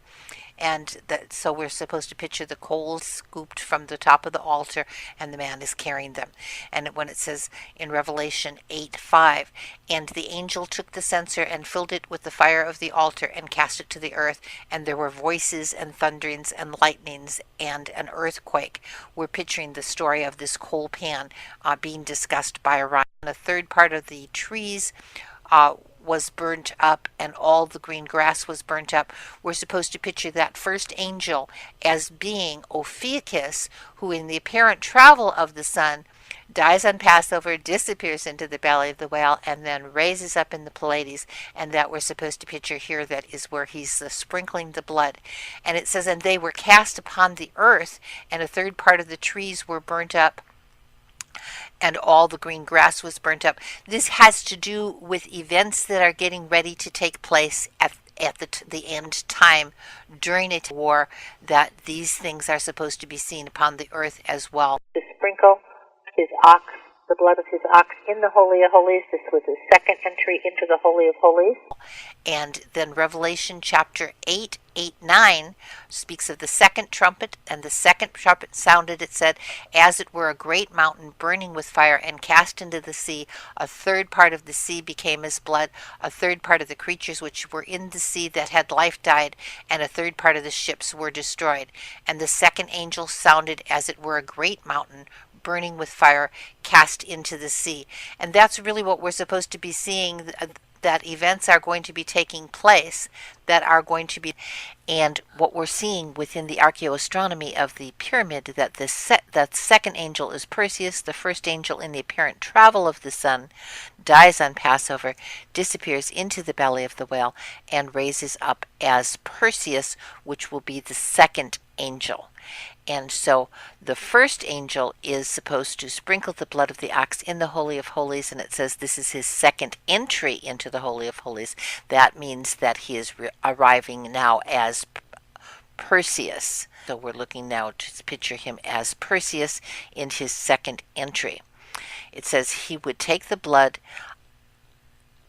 and so we're supposed to picture the coals scooped from the top of the altar, and the man is carrying them. And when it says in Revelation 8:5, and the angel took the censer and filled it with the fire of the altar and cast it to the earth, and there were voices and thunderings and lightnings and an earthquake. We're picturing the story of this coal pan being discussed by Orion. A third part of the trees was burnt up and all the green grass was burnt up, we're supposed to picture that first angel as being Ophiuchus, who in the apparent travel of the sun dies on Passover, disappears into the belly of the whale, and then raises up in the Pleiades, and that we're supposed to picture here, that is where he's sprinkling the blood. And it says, and they were cast upon the earth, and a third part of the trees were burnt up, and all the green grass was burnt up. This has to do with events that are getting ready to take place at the end time during a war, that these things are supposed to be seen upon the earth as well. To sprinkle his ox, the blood of his ox, in the Holy of Holies. This was his second entry into the Holy of Holies. And then Revelation chapter 8:9 speaks of the second trumpet, and the second trumpet sounded, it said, as it were a great mountain burning with fire and cast into the sea. A third part of the sea became as blood, a third part of the creatures which were in the sea that had life died, and a third part of the ships were destroyed. And the second angel sounded as it were a great mountain burning with fire cast into the sea. And that's really what we're supposed to be seeing, that events are going to be taking place that are going to be, and what we're seeing within the archaeoastronomy of the pyramid, that that second angel is Perseus, the first angel in the apparent travel of the sun, dies on Passover, disappears into the belly of the whale, and raises up as Perseus, which will be the second angel. And so the first angel is supposed to sprinkle the blood of the ox in the Holy of Holies, and it says this is his second entry into the Holy of Holies. That means that he is arriving now as Perseus. So we're looking now to picture him as Perseus in his second entry. It says he would take the blood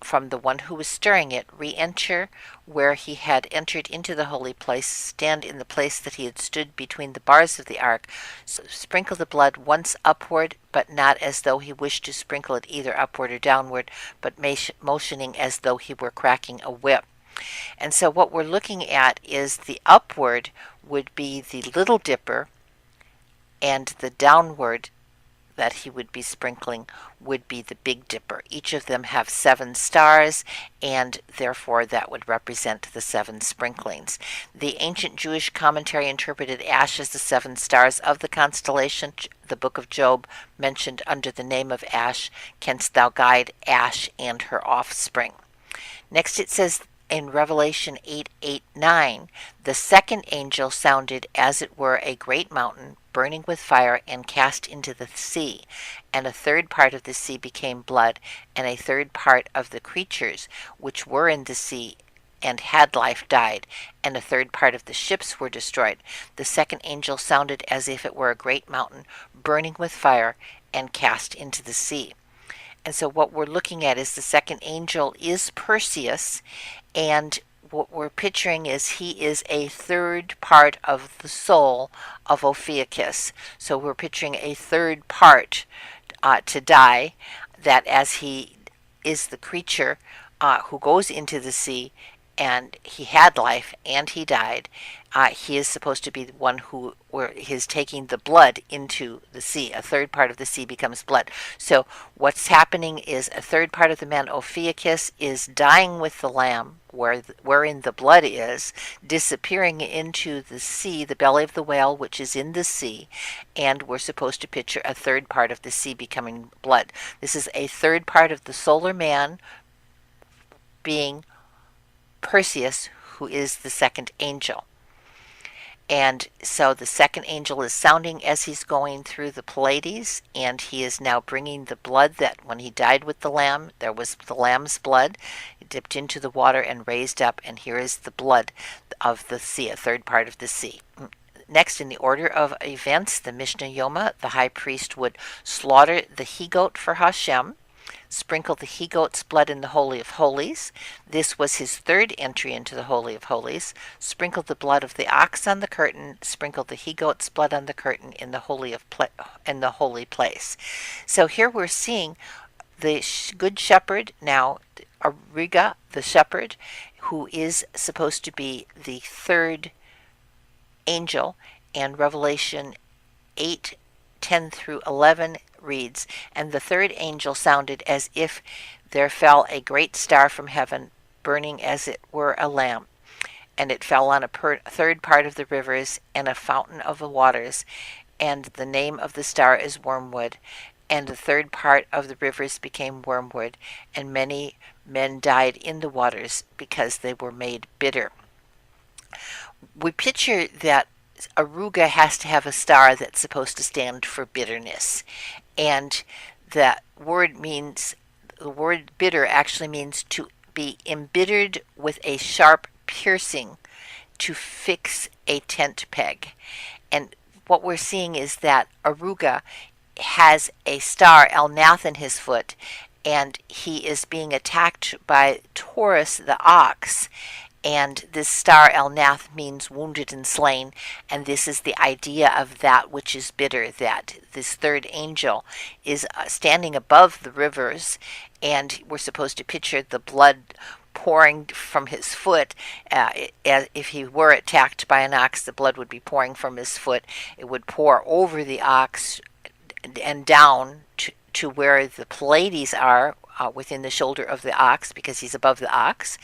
from the one who was stirring it, re-enter where he had entered into the holy place, stand in the place that he had stood between the bars of the ark, sprinkle the blood once upward, but not as though he wished to sprinkle it either upward or downward, but motioning as though he were cracking a whip. And so what we're looking at is the upward would be the little dipper, and the downward that he would be sprinkling would be the Big Dipper. Each of them have 7 stars, and therefore that would represent the 7 sprinklings. The ancient Jewish commentary interpreted ash as the 7 stars of the constellation. The book of Job mentioned under the name of ash, canst thou guide ash and her offspring. Next it says in Revelation 8:9, the second angel sounded as it were a great mountain, burning with fire, and cast into the sea. And a third part of the sea became blood, and a third part of the creatures which were in the sea and had life died, and a third part of the ships were destroyed. The second angel sounded as if it were a great mountain, burning with fire, and cast into the sea. And so what we're looking at is the second angel is Perseus, and what we're picturing is he is a third part of the soul of Ophiuchus. So we're picturing a third part to die, that as he is the creature who goes into the sea, and he had life and he died, he is supposed to be the one who is taking the blood into the sea. A third part of the sea becomes blood. So what's happening is a third part of the man Ophiuchus is dying with the lamb, wherein the blood is, disappearing into the sea, the belly of the whale, which is in the sea, and we're supposed to picture a third part of the sea becoming blood. This is a third part of the solar man being Perseus, who is the second angel. And so the second angel is sounding as he's going through the Pleiades, and he is now bringing the blood that when he died with the lamb, there was the lamb's blood. He dipped into the water and raised up, and here is the blood of the sea, a third part of the sea. Next, in the order of events, the Mishnah Yoma, the high priest, would slaughter the he-goat for Hashem, sprinkle the he-goat's blood in the Holy of Holies. This was his third entry into the Holy of Holies. Sprinkle the blood of the ox on the curtain. Sprinkle the he-goat's blood on the curtain in the holy place. So here we're seeing the good shepherd, now Ariga, the shepherd, who is supposed to be the third angel, and Revelation 8:10 through 11 reads, "And the third angel sounded as if there fell a great star from heaven, burning as it were a lamp. And it fell on a third part of the rivers and a fountain of the waters. And the name of the star is wormwood. And the third part of the rivers became wormwood, and many men died in the waters because they were made bitter." We picture that Aruga has to have a star that's supposed to stand for bitterness. And that word means, the word bitter actually means to be embittered with a sharp piercing, to fix a tent peg. And what we're seeing is that Aruga has a star, Elnath, in his foot, and he is being attacked by Taurus the ox. And this star Elnath means wounded and slain, and this is the idea of that which is bitter, that this third angel is standing above the rivers, and we're supposed to picture the blood pouring from his foot. If he were attacked by an ox, the blood would be pouring from his foot. It would pour over the ox and down to where the Pleiades are, within the shoulder of the ox, because he's above the ox,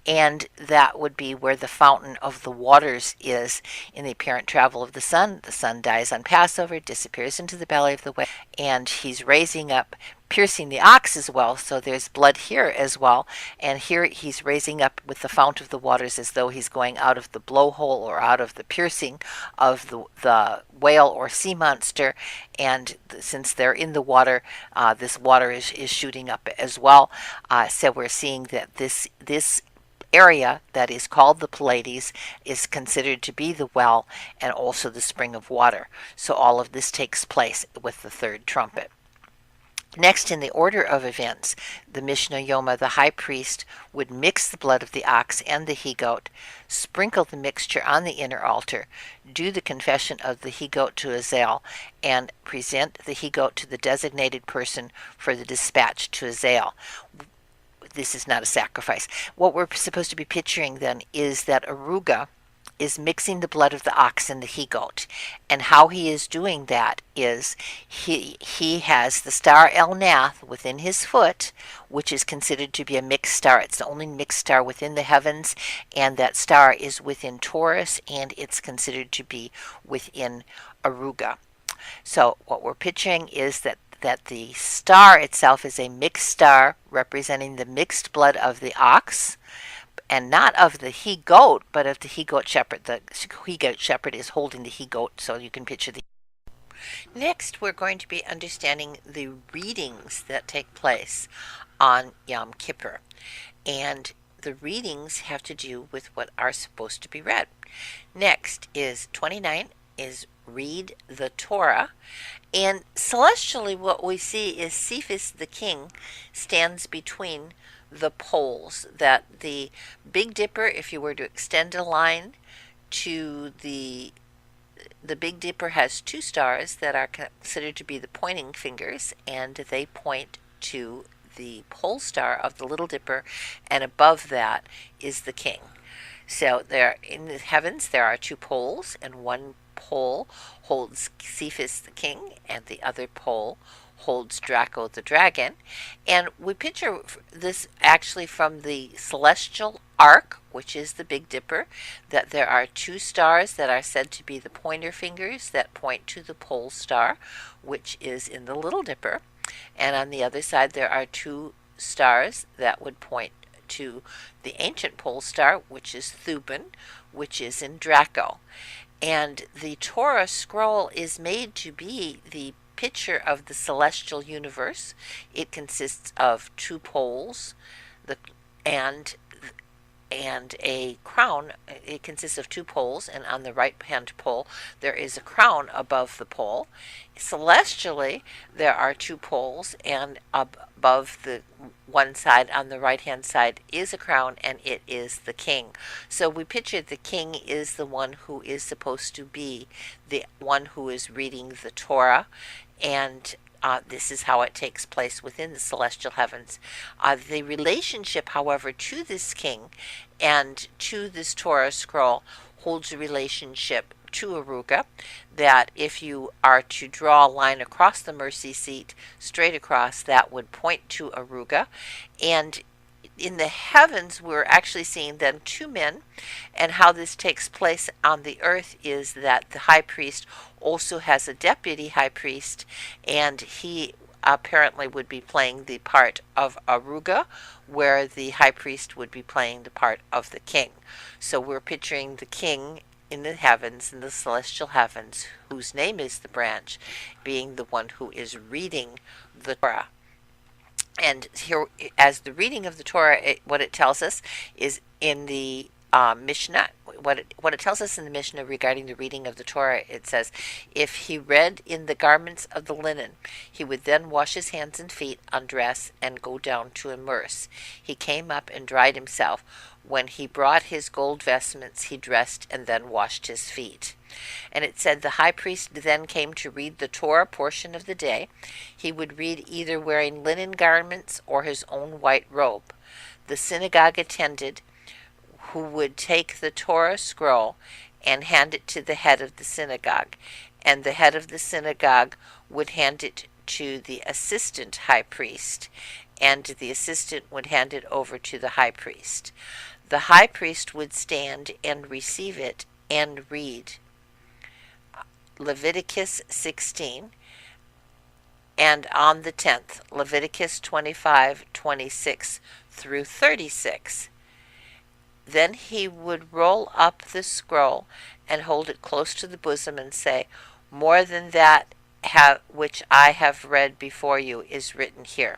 and that would be where the fountain of the waters is in the apparent travel of the sun. The sun dies on Passover, disappears into the belly of the whale, and he's raising up, piercing the ox as well, so there's blood here as well, and here he's raising up with the fount of the waters as though he's going out of the blowhole or out of the piercing of the whale or sea monster, and since they're in the water, this water is shooting up as well. So we're seeing that this area that is called the Pleiades is considered to be the well and also the spring of water. So all of this takes place with the third trumpet. Next, in the order of events, the Mishnah Yoma, the high priest, would mix the blood of the ox and the he-goat, sprinkle the mixture on the inner altar, do the confession of the he-goat to Azazel, and present the he-goat to the designated person for the dispatch to Azazel. This is not a sacrifice. What we're supposed to be picturing then is that Aruga is mixing the blood of the ox and the he-goat. And how he is doing that is he has the star Elnath within his foot, which is considered to be a mixed star. It's the only mixed star within the heavens, and that star is within Taurus, and it's considered to be within Aruga. So what we're picturing is that the star itself is a mixed star representing the mixed blood of the ox, and not of the he-goat, but of the he-goat shepherd. The he-goat shepherd is holding the he-goat, so you can picture the... Next, we're going to be understanding the readings that take place on Yom Kippur. And the readings have to do with what are supposed to be read. Next is 29, is read the Torah. And celestially, what we see is Cephas the king stands between the poles, that the Big Dipper, if you were to extend a line to the Big Dipper, has two stars that are considered to be the pointing fingers, and they point to the pole star of the Little Dipper, and above that is the king. So there, in the heavens, there are two poles, and one pole holds Cephas the king, and the other pole holds Draco the dragon. And we picture this actually from the celestial arc, which is the Big Dipper, that there are two stars that are said to be the pointer fingers that point to the pole star, which is in the Little Dipper. And on the other side, there are two stars that would point to the ancient pole star, which is Thuban, which is in Draco. And the Torah scroll is made to be the picture of the celestial universe. It consists of two poles, and a crown. It consists of two poles, and on the right hand pole there is a crown above the pole. Celestially, there are two poles, and above the one side on the right hand side is a crown, and it is the king. So we picture the king is the one who is supposed to be the one who is reading the Torah, and this is how it takes place within the celestial heavens. The relationship, however, to this king and to this Torah scroll holds a relationship to Aruga, that if you are to draw a line across the mercy seat, straight across, that would point to Aruga. And in the heavens, we're actually seeing then two men, and how this takes place on the earth is that the high priest also has a deputy high priest, and he apparently would be playing the part of Aruga, where the high priest would be playing the part of the king. So we're picturing the king in the heavens, in the celestial heavens, whose name is the branch, being the one who is reading the Torah. And here, as the reading of the Torah, what it tells us is in the Mishnah, what it tells us in the Mishnah regarding the reading of the Torah, it says, if he read in the garments of the linen, he would then wash his hands and feet, undress, and go down to immerse. He came up and dried himself. When he brought his gold vestments, he dressed and then washed his feet. And it said the high priest then came to read the Torah portion of the day. He would read either wearing linen garments or his own white robe. The synagogue attendant, who would take the Torah scroll and hand it to the head of the synagogue, and the head of the synagogue would hand it to the assistant high priest, and the assistant would hand it over to the high priest. The high priest would stand and receive it and read Leviticus 16, and on the 10th, Leviticus 25:26 through 36. Then he would roll up the scroll and hold it close to the bosom and say, more than that which I have read before you is written here.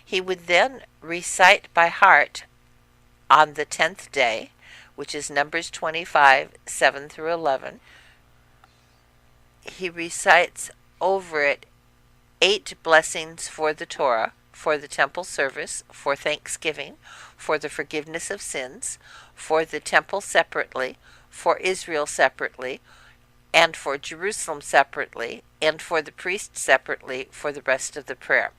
He would then recite by heart on the 10th day, which is Numbers 25:7 through 11. He recites over it 8 blessings for the Torah, for the temple service, for thanksgiving, for the forgiveness of sins, for the temple separately, for Israel separately, and for Jerusalem separately, and for the priests separately for the rest of the prayer.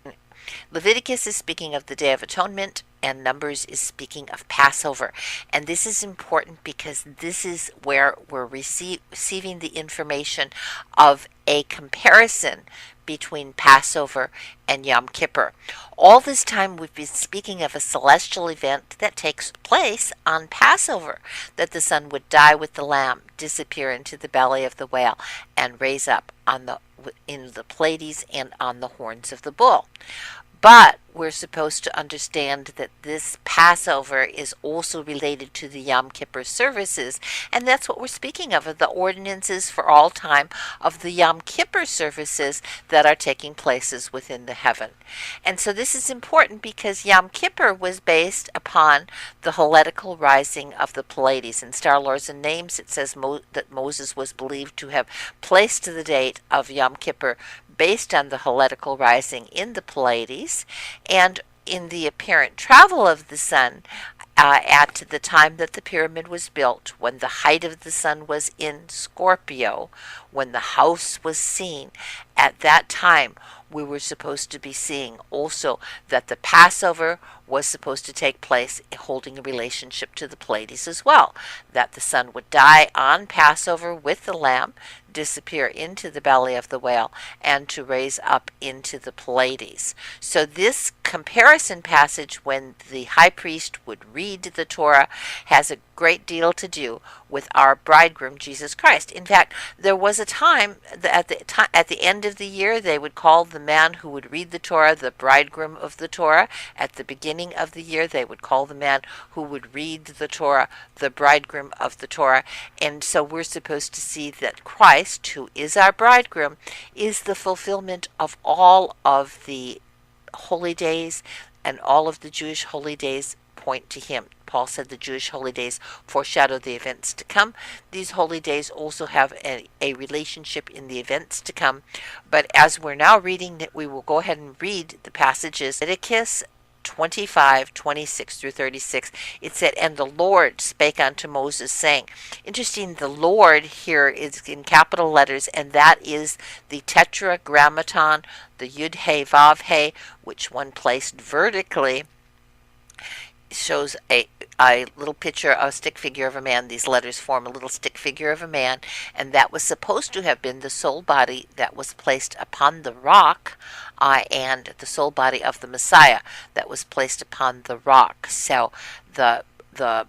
Leviticus is speaking of the Day of Atonement, and Numbers is speaking of Passover. And this is important because this is where we're receiving the information of a comparison between Passover and Yom Kippur. All this time we've been speaking of a celestial event that takes place on Passover, that the son would die with the lamb, disappear into the belly of the whale, and raise up in the Pleiades and on the horns of the bull. But we're supposed to understand that this Passover is also related to the Yom Kippur services, and that's what we're speaking of the ordinances for all time of the Yom Kippur services that are taking places within the heaven. And so this is important because Yom Kippur was based upon the Hellenical rising of the Pleiades. In Star Laws and Names, it says that Moses was believed to have placed the date of Yom Kippur based on the Hellenical rising in the Pleiades, and in the apparent travel of the sun at the time that the pyramid was built, when the height of the sun was in Scorpio, when the house was seen, at that time we were supposed to be seeing also that the Passover was supposed to take place holding a relationship to the Pleiades as well, that the son would die on Passover with the lamb, disappear into the belly of the whale, and to raise up into the Pleiades. So this comparison passage, when the high priest would read the Torah, has a great deal to do with our bridegroom Jesus Christ. In fact, there was a time at the end of the year they would call the man who would read the Torah the bridegroom of the Torah. At the beginning of the year they would call the man who would read the Torah the bridegroom of the Torah. And so we're supposed to see that Christ, who is our bridegroom, is the fulfillment of all of the holy days, and all of the Jewish holy days point to him. Paul said the Jewish holy days foreshadow the events to come. These holy days also have a relationship in the events to come. But as we're now reading, that we will go ahead and read the passages. Leviticus 25:26 through 36. It said, and the Lord spake unto Moses, saying. Interesting, the Lord here is in capital letters, and that is the tetragrammaton, the Yud He Vav He, which one placed vertically shows a little picture, a stick figure of a man. These letters form a little stick figure of a man, and that was supposed to have been the soul body that was placed upon the rock, and the soul body of the Messiah that was placed upon the rock. So the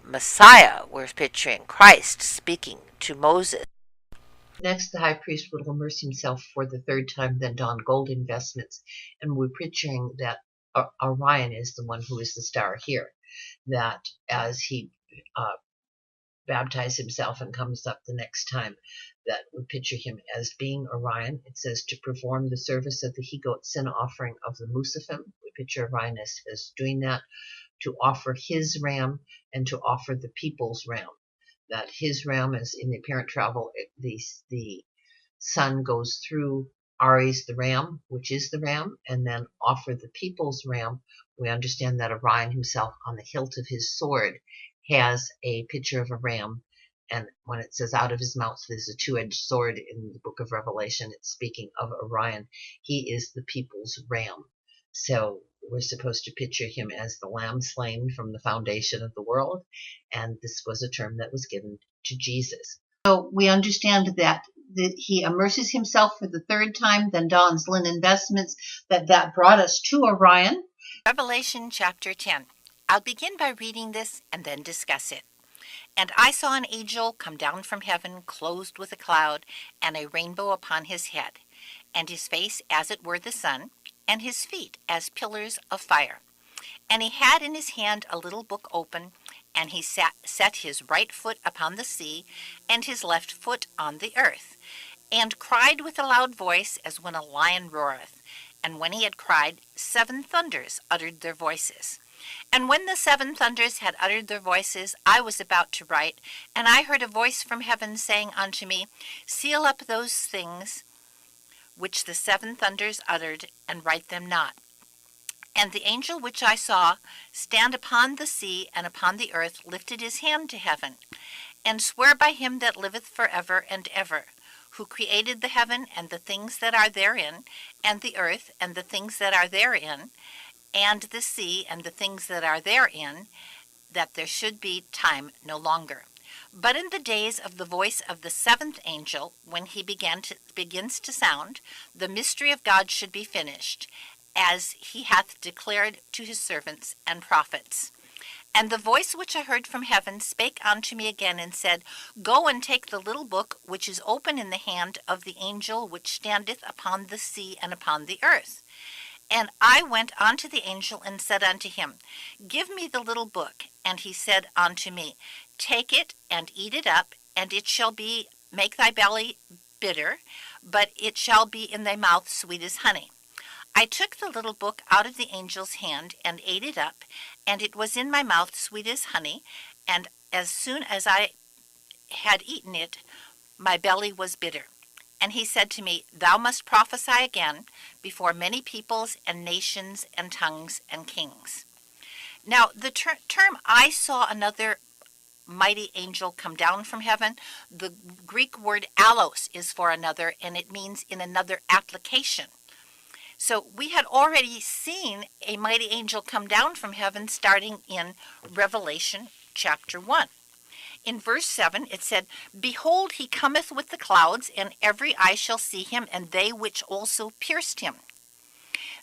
Messiah, we're picturing Christ speaking to Moses. Next, the high priest will immerse himself for the third time, then don gold investments. And we're picturing that Orion is the one who is the star here, that as he baptizes himself and comes up the next time, that we picture him as being Orion. It says to perform the service of the he-goat sin offering of the Musafim. We picture Orion as doing that, to offer his ram and to offer the people's ram. That his ram is in the apparent travel, the sun goes through Aries the ram, which is the ram, and then offer the people's ram. We understand that Orion himself, on the hilt of his sword, has a picture of a ram. And when it says out of his mouth, there's a two-edged sword in the book of Revelation. It's speaking of Orion. He is the people's ram. So we're supposed to picture him as the lamb slain from the foundation of the world. And this was a term that was given to Jesus. So we understand that he immerses himself for the third time, then dons linen vestments, that brought us to Orion. Revelation chapter 10. I'll begin by reading this and then discuss it. And I saw an angel come down from heaven, clothed with a cloud, and a rainbow upon his head, and his face as it were the sun, and his feet as pillars of fire. And he had in his hand a little book open, and he set his right foot upon the sea, and his left foot on the earth, and cried with a loud voice, as when a lion roareth. And when he had cried, 7 thunders uttered their voices. And when the 7 thunders had uttered their voices, I was about to write, and I heard a voice from heaven saying unto me, Seal up those things which the 7 thunders uttered, and write them not. And the angel which I saw stand upon the sea and upon the earth lifted his hand to heaven, and sware by him that liveth for ever and ever, who created the heaven and the things that are therein, and the earth and the things that are therein, and the sea and the things that are therein, that there should be time no longer. But in the days of the voice of the 7th angel, when he begins to sound, the mystery of God should be finished, as he hath declared to his servants and prophets. And the voice which I heard from heaven spake unto me again, and said, Go and take the little book which is open in the hand of the angel which standeth upon the sea and upon the earth. And I went unto the angel and said unto him, Give me the little book. And he said unto me, Take it and eat it up, and it shall make thy belly bitter, but it shall be in thy mouth sweet as honey. I took the little book out of the angel's hand and ate it up, and it was in my mouth sweet as honey, and as soon as I had eaten it, my belly was bitter. And he said to me, Thou must prophesy again before many peoples and nations and tongues and kings. Now, the term I saw another mighty angel come down from heaven, the Greek word allos is for another, and it means in another application. So we had already seen a mighty angel come down from heaven starting in Revelation chapter 1. In verse 7 it said, Behold, he cometh with the clouds, and every eye shall see him, and they which also pierced him.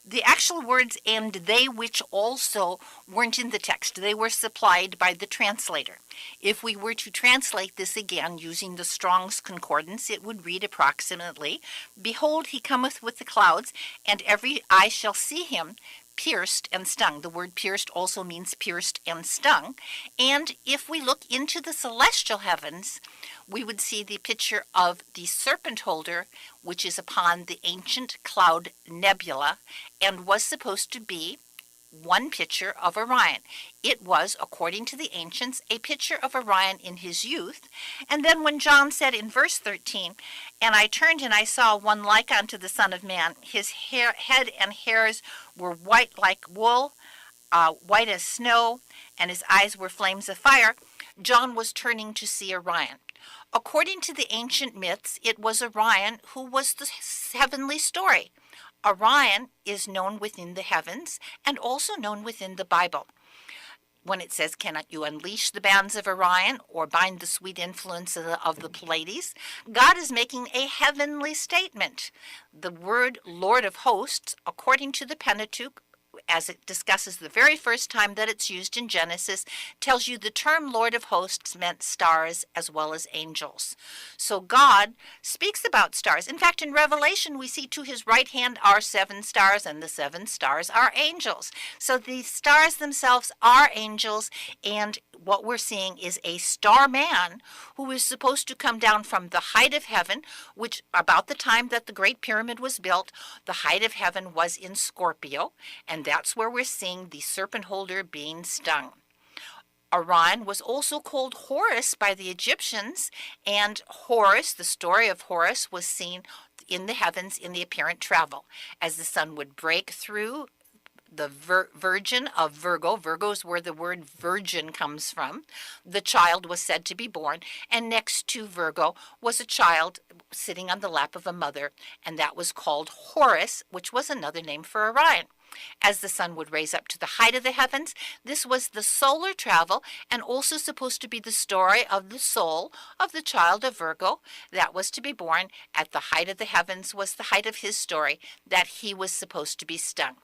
The actual words "and they which also" weren't in the text. They were supplied by the translator. If we were to translate this again using the Strong's Concordance, it would read approximately, Behold, he cometh with the clouds, and every eye shall see him, pierced and stung. The word pierced also means pierced and stung. And if we look into the celestial heavens, we would see the picture of the serpent holder, which is upon the ancient cloud nebula, and was supposed to be one picture of Orion. It was, according to the ancients, a picture of Orion in his youth. And then when John said in verse 13, And I turned and I saw one like unto the Son of Man. His head and hairs were white like wool, white as snow, and his eyes were flames of fire. John was turning to see Orion. According to the ancient myths, it was Orion who was the heavenly story. Orion is known within the heavens and also known within the Bible. when it says, cannot you unleash the bands of Orion or bind the sweet influence of the Pleiades? God is making a heavenly statement. The word Lord of Hosts, according to the Pentateuch, as it discusses the very first time that it's used in Genesis, tells you the term Lord of Hosts meant stars as well as angels. So God speaks about stars. In fact, in Revelation, we see to his right hand are 7 stars, and the 7 stars are angels. So the stars themselves are angels, and what we're seeing is a star man who is supposed to come down from the height of heaven, which about the time that the Great Pyramid was built, the height of heaven was in Scorpio, and that's where we're seeing the serpent holder being stung. Orion was also called Horus by the Egyptians, and Horus, the story of Horus, was seen in the heavens in the apparent travel. As the sun would break through the virgin of Virgo. Virgo is where the word virgin comes from. The child was said to be born, and next to Virgo was a child sitting on the lap of a mother, and that was called Horus, which was another name for Orion. As the sun would raise up to the height of the heavens, this was the solar travel, and also supposed to be the story of the soul of the child of Virgo that was to be born at the height of the heavens, was the height of his story, that he was supposed to be stung.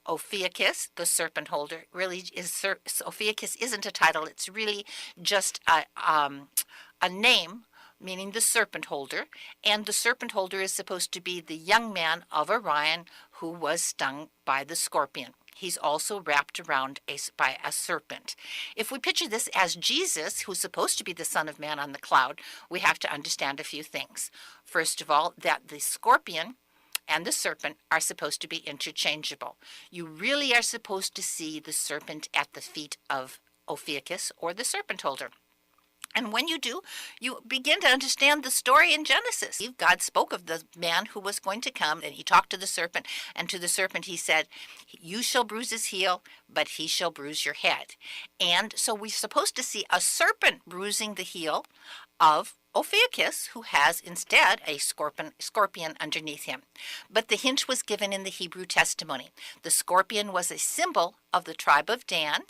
Ophiuchus, the serpent holder, really is, Ophiuchus isn't a title, it's really just a name, meaning the serpent holder, and the serpent holder is supposed to be the young man of Orion who was stung by the scorpion. He's also wrapped around by a serpent. If we picture this as Jesus, who's supposed to be the Son of Man on the cloud, we have to understand a few things. First of all, that the scorpion and the serpent are supposed to be interchangeable. You really are supposed to see the serpent at the feet of Ophiuchus, or the serpent holder. And when you do, you begin to understand the story in Genesis. God spoke of the man who was going to come, and he talked to the serpent, and to the serpent he said, you shall bruise his heel, but he shall bruise your head. And so we're supposed to see a serpent bruising the heel of Ophiuchus, who has instead a scorpion underneath him. But the hint was given in the Hebrew testimony. The scorpion was a symbol of the tribe of Dan,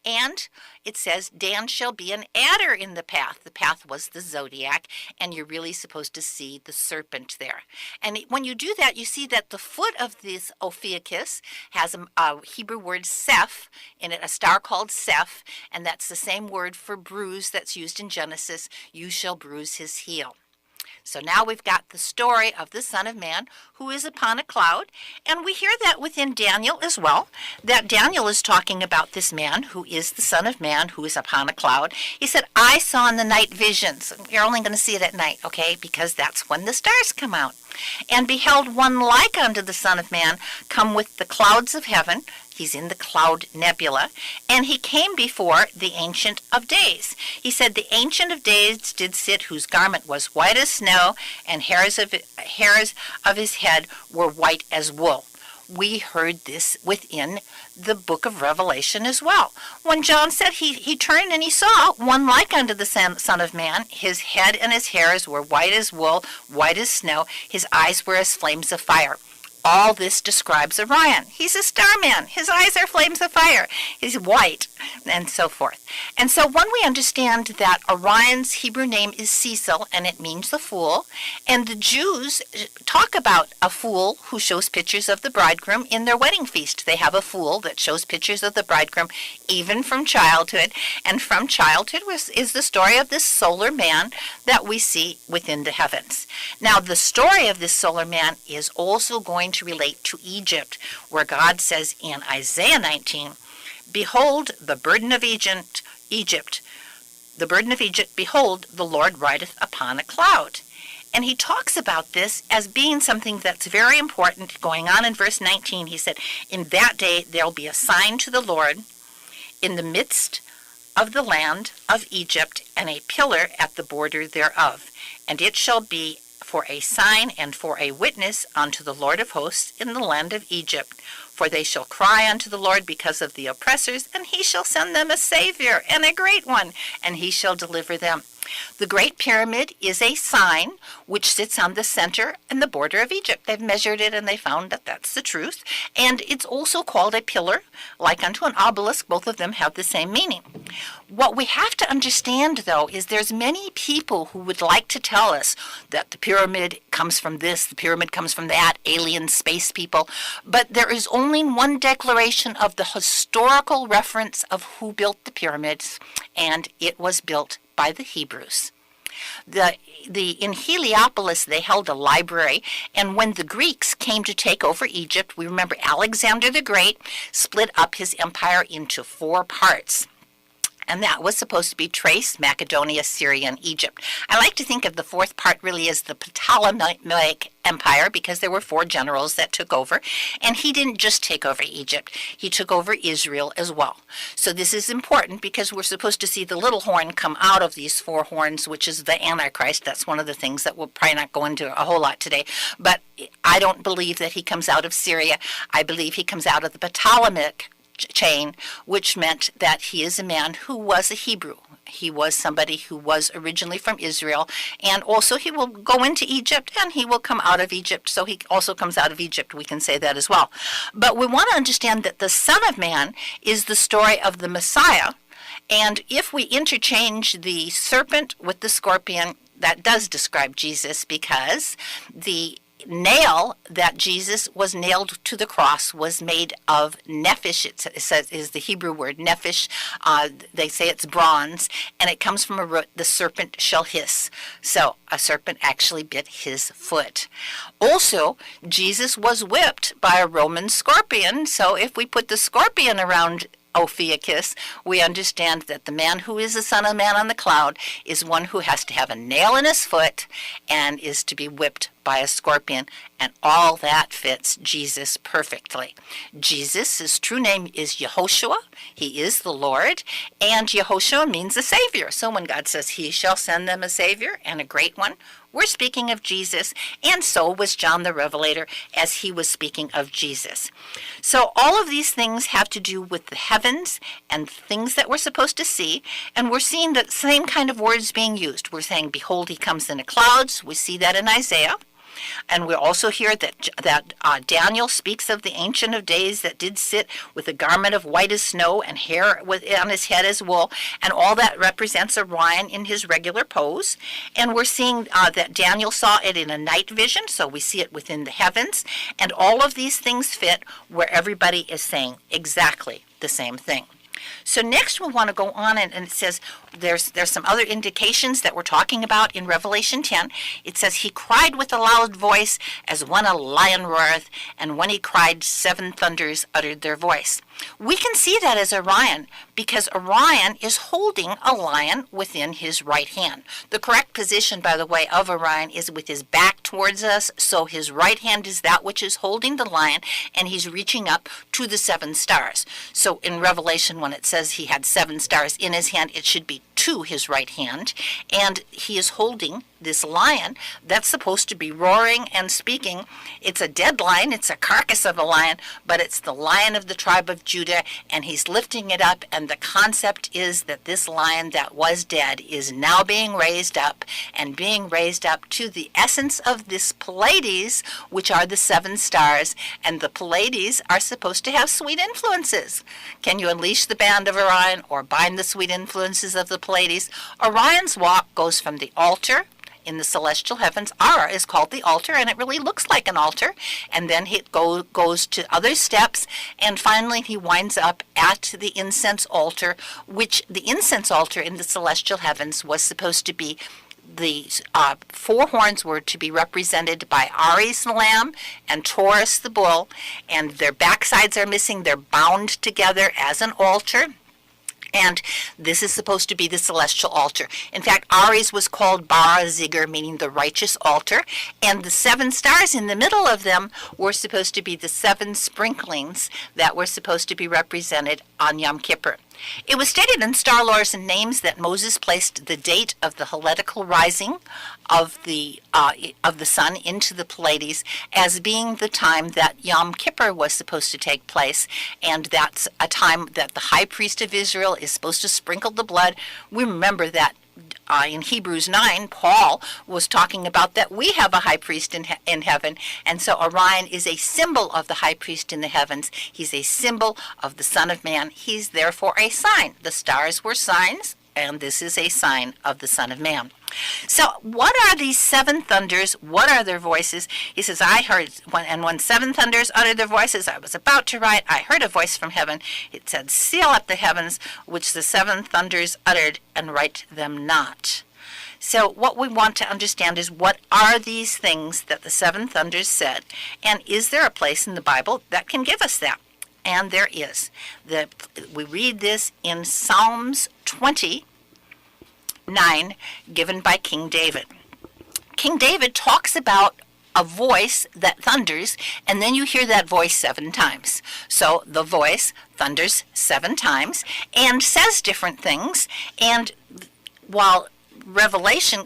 and it says, Dan shall be an adder in the path. The path was the zodiac, and you're really supposed to see the serpent there. And when you do that, you see that the foot of this Ophiuchus has a Hebrew word Seph in it, a star called Seph, and that's the same word for bruise that's used in Genesis. You shall bruise his heel. So now we've got the story of the Son of Man who is upon a cloud, and we hear that within Daniel as well, that Daniel is talking about this man who is the Son of Man who is upon a cloud. He said, I saw in the night visions. You're only going to see it at night, okay, because that's when the stars come out. And beheld one like unto the Son of Man come with the clouds of heaven. He's in the cloud nebula, and he came before the Ancient of Days. He said, the Ancient of Days did sit, whose garment was white as snow, and hairs of his head were white as wool. We heard this within the book of Revelation as well. When John said he turned and he saw one like unto the Son of Man, his head and his hairs were white as wool, white as snow, his eyes were as flames of fire. All this describes Orion. He's a starman. His eyes are flames of fire. He's white, and so forth. And so when we understand that Orion's Hebrew name is Cecil, and it means the fool, and the Jews talk about a fool who shows pictures of the bridegroom in their wedding feast. They have a fool that shows pictures of the bridegroom even from childhood, and from childhood is the story of this solar man that we see within the heavens. Now, the story of this solar man is also going to relate to Egypt, where God says in Isaiah 19, behold, the burden of Egypt, the burden of Egypt, behold, the Lord rideth upon a cloud. And he talks about this as being something that's very important. Going on in verse 19, he said, in that day there'll be a sign to the Lord in the midst of the land of Egypt, and a pillar at the border thereof. And it shall be for a sign and for a witness unto the Lord of hosts in the land of Egypt. For they shall cry unto the Lord because of the oppressors, and he shall send them a Savior, and a great one, and he shall deliver them. The Great Pyramid is a sign which sits on the center and the border of Egypt. They've measured it and they found that that's the truth. And it's also called a pillar, like unto an obelisk. Both of them have the same meaning. What we have to understand, though, is there's many people who would like to tell us that the pyramid comes from this, the pyramid comes from that, alien space people. But there is only one declaration of the historical reference of who built the pyramids, and it was built by the Hebrews. In Heliopolis, they held a library, and when the Greeks came to take over Egypt, we remember Alexander the Great split up his empire into 4 parts. And that was supposed to be Thrace, Macedonia, Syria, and Egypt. I like to think of the 4th part really as the Ptolemaic Empire, because there were 4 generals that took over. And he didn't just take over Egypt, he took over Israel as well. So this is important because we're supposed to see the little horn come out of these 4 horns, which is the Antichrist. That's one of the things that we'll probably not go into a whole lot today. But I don't believe that he comes out of Syria. I believe he comes out of the Ptolemaic chain, which meant that he is a man who was a Hebrew. He was somebody who was originally from Israel, and also he will go into Egypt and he will come out of Egypt. So he also comes out of Egypt, we can say that as well. But we want to understand that the Son of Man is the story of the Messiah, and if we interchange the serpent with the scorpion, that does describe Jesus, because the nail that Jesus was nailed to the cross was made of nephesh. It says is the Hebrew word nephesh. They say it's bronze, and it comes from a root, the serpent shall hiss. So a serpent actually bit his foot. Also, Jesus was whipped by a Roman scorpion. So if we put the scorpion around Ophiuchus, we understand that the man who is the Son of Man on the cloud is one who has to have a nail in his foot and is to be whipped by a scorpion, and all that fits Jesus perfectly. Jesus, his true name is Yehoshua. He is the Lord, and Yehoshua means a Savior. So when God says he shall send them a Savior, and a great one, we're speaking of Jesus, and so was John the Revelator as he was speaking of Jesus. So all of these things have to do with the heavens and things that we're supposed to see, and we're seeing the same kind of words being used. We're saying, behold, he comes in the clouds. We see that in Isaiah. And we also hear that Daniel speaks of the Ancient of Days that did sit with a garment of white as snow and hair on his head as wool, and all that represents Orion in his regular pose. And we're seeing that Daniel saw it in a night vision, so we see it within the heavens. And all of these things fit where everybody is saying exactly the same thing. So next we want to go on, and it says there's some other indications that we're talking about in Revelation 10. It says, he cried with a loud voice as when a lion roareth, and when he cried, 7 thunders uttered their voice. We can see that as Orion, because Orion is holding a lion within his right hand. The correct position, by the way, of Orion is with his back towards us, so his right hand is that which is holding the lion, and he's reaching up to the 7 stars. So in Revelation, when it says he had 7 stars in his hand, it should be to his right hand, and he is holding this lion that's supposed to be roaring and speaking. It's a dead lion, it's a carcass of a lion, but it's the Lion of the tribe of Judah, and he's lifting it up, and the concept is that this lion that was dead is now being raised up, and being raised up to the essence of this Pleiades, which are the 7 stars, and the Pleiades are supposed to have sweet influences. Can you unleash the band of Orion or bind the sweet influences of the Pleiades? Orion's walk goes from the altar in the celestial heavens. Ara is called the altar, and it really looks like an altar, and then he goes to other steps, and finally he winds up at the incense altar, which the incense altar in the celestial heavens was supposed to be the 4 horns were to be represented by Aries the lamb and Taurus the bull, and their backsides are missing. They're bound together as an altar. And this is supposed to be the celestial altar. In fact, Aries was called Bara Ziger, meaning the righteous altar. And the 7 stars in the middle of them were supposed to be the 7 sprinklings that were supposed to be represented on Yom Kippur. It was stated in Star Laws and Names that Moses placed the date of the Hellenical rising of the sun into the Pleiades as being the time that Yom Kippur was supposed to take place, and that's a time that the high priest of Israel is supposed to sprinkle the blood. We remember that in Hebrews 9, Paul was talking about that we have a high priest in heaven. And so Orion is a symbol of the high priest in the heavens. He's a symbol of the Son of Man. He's therefore a sign. The stars were signs, and this is a sign of the Son of Man. So what are these seven thunders? What are their voices? He says, I heard, when seven thunders uttered their voices, I was about to write, I heard a voice from heaven. It said, seal up the heavens, which the seven thunders uttered, and write them not. So what we want to understand is, what are these things that the seven thunders said? And is there a place in the Bible that can give us that? And there is. We read this in Psalms 20, 9, given by King David. King David talks about a voice that thunders, and then you hear that voice 7 times. So the voice thunders 7 times and says different things, and while Revelation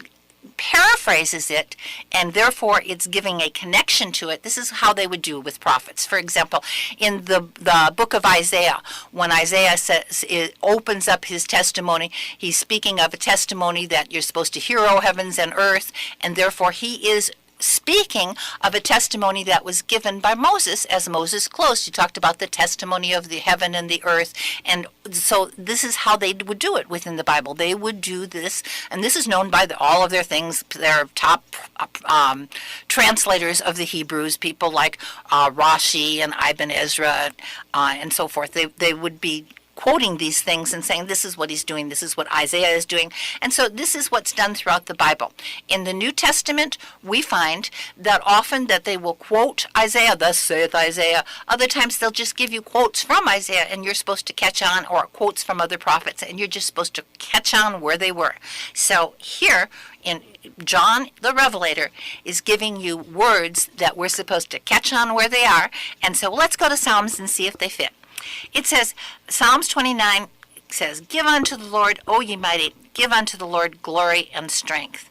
paraphrases it, and therefore it's giving a connection to it. This is how they would do with prophets. For example, in the book of Isaiah, when Isaiah says, it opens up his testimony, he's speaking of a testimony that you're supposed to hear, O heavens and earth, and therefore he is speaking of a testimony that was given by Moses as Moses closed. He talked about the testimony of the heaven and the earth, and so this is how they would do it within the Bible. They would do this, and this is known by all of their things, their top translators of the Hebrews, people like Rashi and Ibn Ezra and so forth. They would be quoting these things and saying, this is what he's doing, this is what Isaiah is doing. And so this is what's done throughout the Bible. In the New Testament, we find that often that they will quote Isaiah, thus saith Isaiah. Other times they'll just give you quotes from Isaiah, and you're supposed to catch on, or quotes from other prophets, and you're just supposed to catch on where they were. So here in John the Revelator is giving you words that we're supposed to catch on where they are. And so let's go to Psalms and see if they fit. It says, Psalms 29 says, give unto the Lord, O ye mighty, give unto the Lord glory and strength.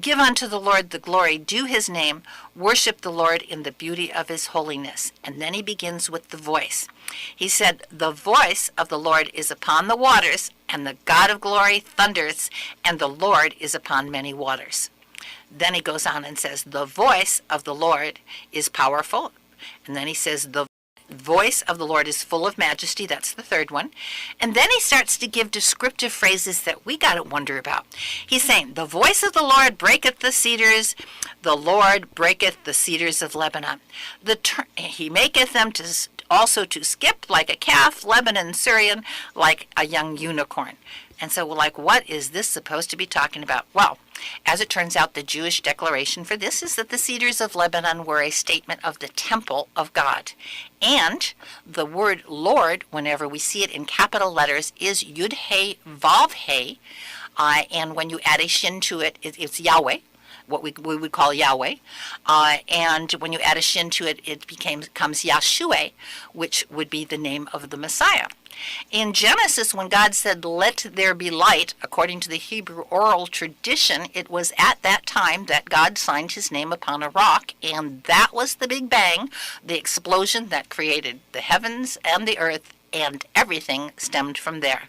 Give unto the Lord the glory due his name. Worship the Lord in the beauty of his holiness. And then he begins with the voice. He said, the voice of the Lord is upon the waters, and the God of glory thunders, and the Lord is upon many waters. Then he goes on and says, the voice of the Lord is powerful. And then he says, the voice of the Lord is full of majesty. That's the third one. And then he starts to give descriptive phrases that we got to wonder about. He's saying, the voice of the Lord breaketh the cedars. The Lord breaketh the cedars of Lebanon. He maketh them also to skip like a calf, Lebanon, Syrian, like a young unicorn. And so we're like, what is this supposed to be talking about? Well, as it turns out, the Jewish declaration for this is that the cedars of Lebanon were a statement of the temple of God. And the word Lord, whenever we see it in capital letters, is Yud-He, Vav-He. And when you add a shin to it, it's Yahweh, what we would call Yahweh. And when you add a shin to it, it becomes Yahshua, which would be the name of the Messiah. In Genesis, when God said, let there be light, according to the Hebrew oral tradition, it was at that time that God signed his name upon a rock, and that was the Big Bang, the explosion that created the heavens and the earth, and everything stemmed from there.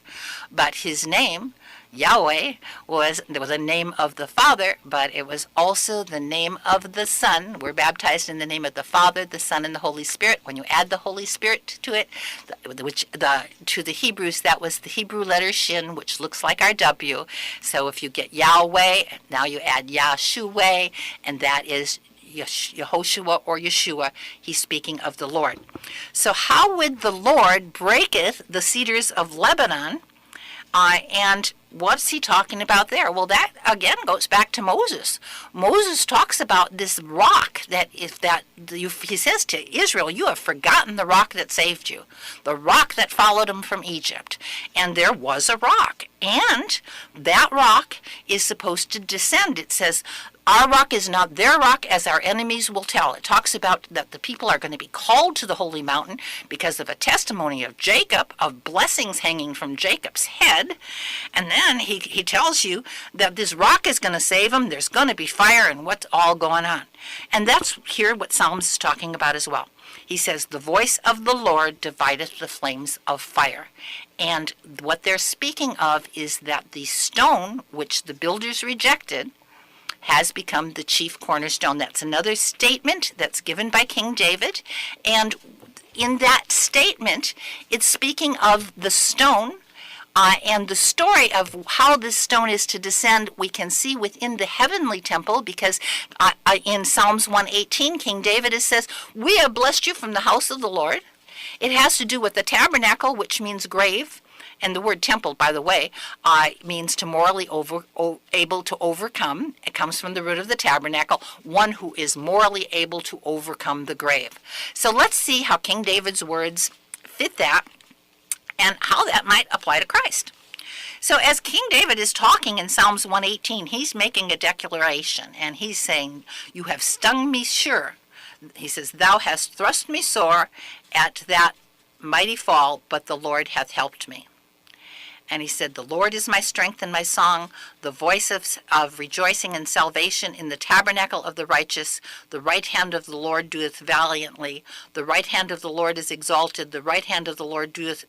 But his name, Yahweh, was a name of the Father, but it was also the name of the Son. We're baptized in the name of the Father, the Son, and the Holy Spirit. When you add the Holy Spirit to it, to the Hebrews, that was the Hebrew letter Shin, which looks like our W. So if you get Yahweh, now you add Yahshua, and that is Yehoshua or Yeshua. He's speaking of the Lord. So how would the Lord breaketh the cedars of Lebanon? And what's he talking about there? Well, that again goes back to Moses. Moses talks about this rock he says to Israel, you have forgotten the rock that saved you, the rock that followed them from Egypt. And there was a rock, and that rock is supposed to descend. It says, our rock is not their rock, as our enemies will tell. It talks about that the people are going to be called to the holy mountain because of a testimony of Jacob, of blessings hanging from Jacob's head. And then he tells you that this rock is going to save them. There's going to be fire and what's all going on. And that's here what Psalms is talking about as well. He says, the voice of the Lord divideth the flames of fire. And what they're speaking of is that the stone which the builders rejected has become the chief cornerstone. That's another statement that's given by King David. And in that statement, it's speaking of the stone. And the story of how this stone is to descend, we can see within the heavenly temple, because in Psalms 118, King David says, we have blessed you from the house of the Lord. It has to do with the tabernacle, which means grave. And the word temple, by the way, means to morally able to overcome. It comes from the root of the tabernacle, one who is morally able to overcome the grave. So let's see how King David's words fit that and how that might apply to Christ. So as King David is talking in Psalms 118, he's making a declaration, and he's saying, you have stung me sure. He says, thou hast thrust me sore at that mighty fall, but the Lord hath helped me. And he said, the Lord is my strength and my song, the voice of rejoicing and salvation in the tabernacle of the righteous. The right hand of the Lord doeth valiantly. The right hand of the Lord is exalted. The right hand of the Lord doeth